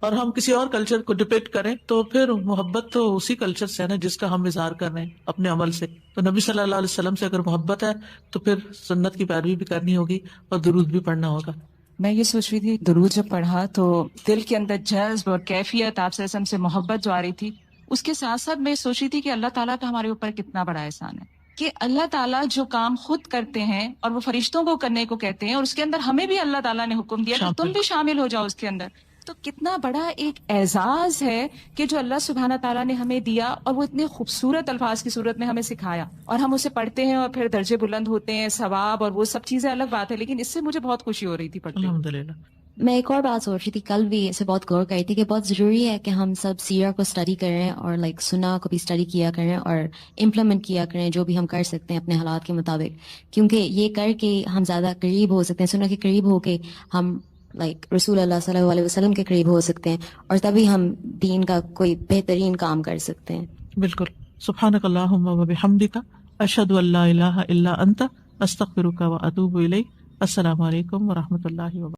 اور ہم کسی اور کلچر کو ڈپکٹ کریں، تو پھر محبت تو اسی کلچر سے ہے نا جس کا ہم اظہار کر رہے ہیں اپنے عمل سے. تو نبی صلی اللہ علیہ وسلم سے اگر محبت ہے تو پھر سنت کی پیروی بھی کرنی ہوگی اور درود بھی پڑھنا ہوگا. میں یہ سوچ رہی تھی درود جب پڑھا تو دل کے اندر جذب اور کیفیت آپ سے سے محبت جو آ رہی تھی، اس کے ساتھ ساتھ میں سوچ رہی تھی کہ اللہ تعالیٰ کا ہمارے اوپر کتنا بڑا احسان ہے کہ اللہ تعالیٰ جو کام خود کرتے ہیں اور وہ فرشتوں کو کرنے کو کہتے ہیں، اور اس کے اندر ہمیں بھی اللہ تعالیٰ نے حکم دیا کہ تم بھی شامل ہو جاؤ اس کے اندر. تو کتنا بڑا ایک اعزاز ہے کہ جو اللہ سبحانہ تعالیٰ نے ہمیں دیا، اور وہ اتنے خوبصورت الفاظ کی صورت میں ہمیں سکھایا، اور ہم اسے پڑھتے ہیں اور پھر درجے بلند ہوتے ہیں، ثواب اور وہ سب چیزیں الگ بات ہے، لیکن اس سے مجھے بہت خوشی ہو رہی تھی پڑھتے. الحمدللہ. میں ایک اور بات سوچ رہی تھی، کل بھی اسے بہت غور کری تھی کہ بہت ضروری ہے کہ ہم سب سیرہ کو اسٹڈی کریں اور سنہ کو بھی اسٹڈی کیا کریں اور امپلیمنٹ کیا کریں جو بھی ہم کر سکتے ہیں اپنے حالات کے مطابق، کیونکہ یہ کر کے ہم زیادہ قریب ہو سکتے ہیں، سنہ کے قریب ہو کے ہم رسول اللہ صلی اللہ علیہ وسلم کے قریب ہو سکتے ہیں، اور تبھی ہم دین کا کوئی بہترین کام کر سکتے ہیں. بالکل. سبحانک اللہم و بحمدک، اشہد ان لا الہ الا انت، استغفرک و اتوب الیک. السلام علیکم و رحمۃ اللہ وبرکاتہ.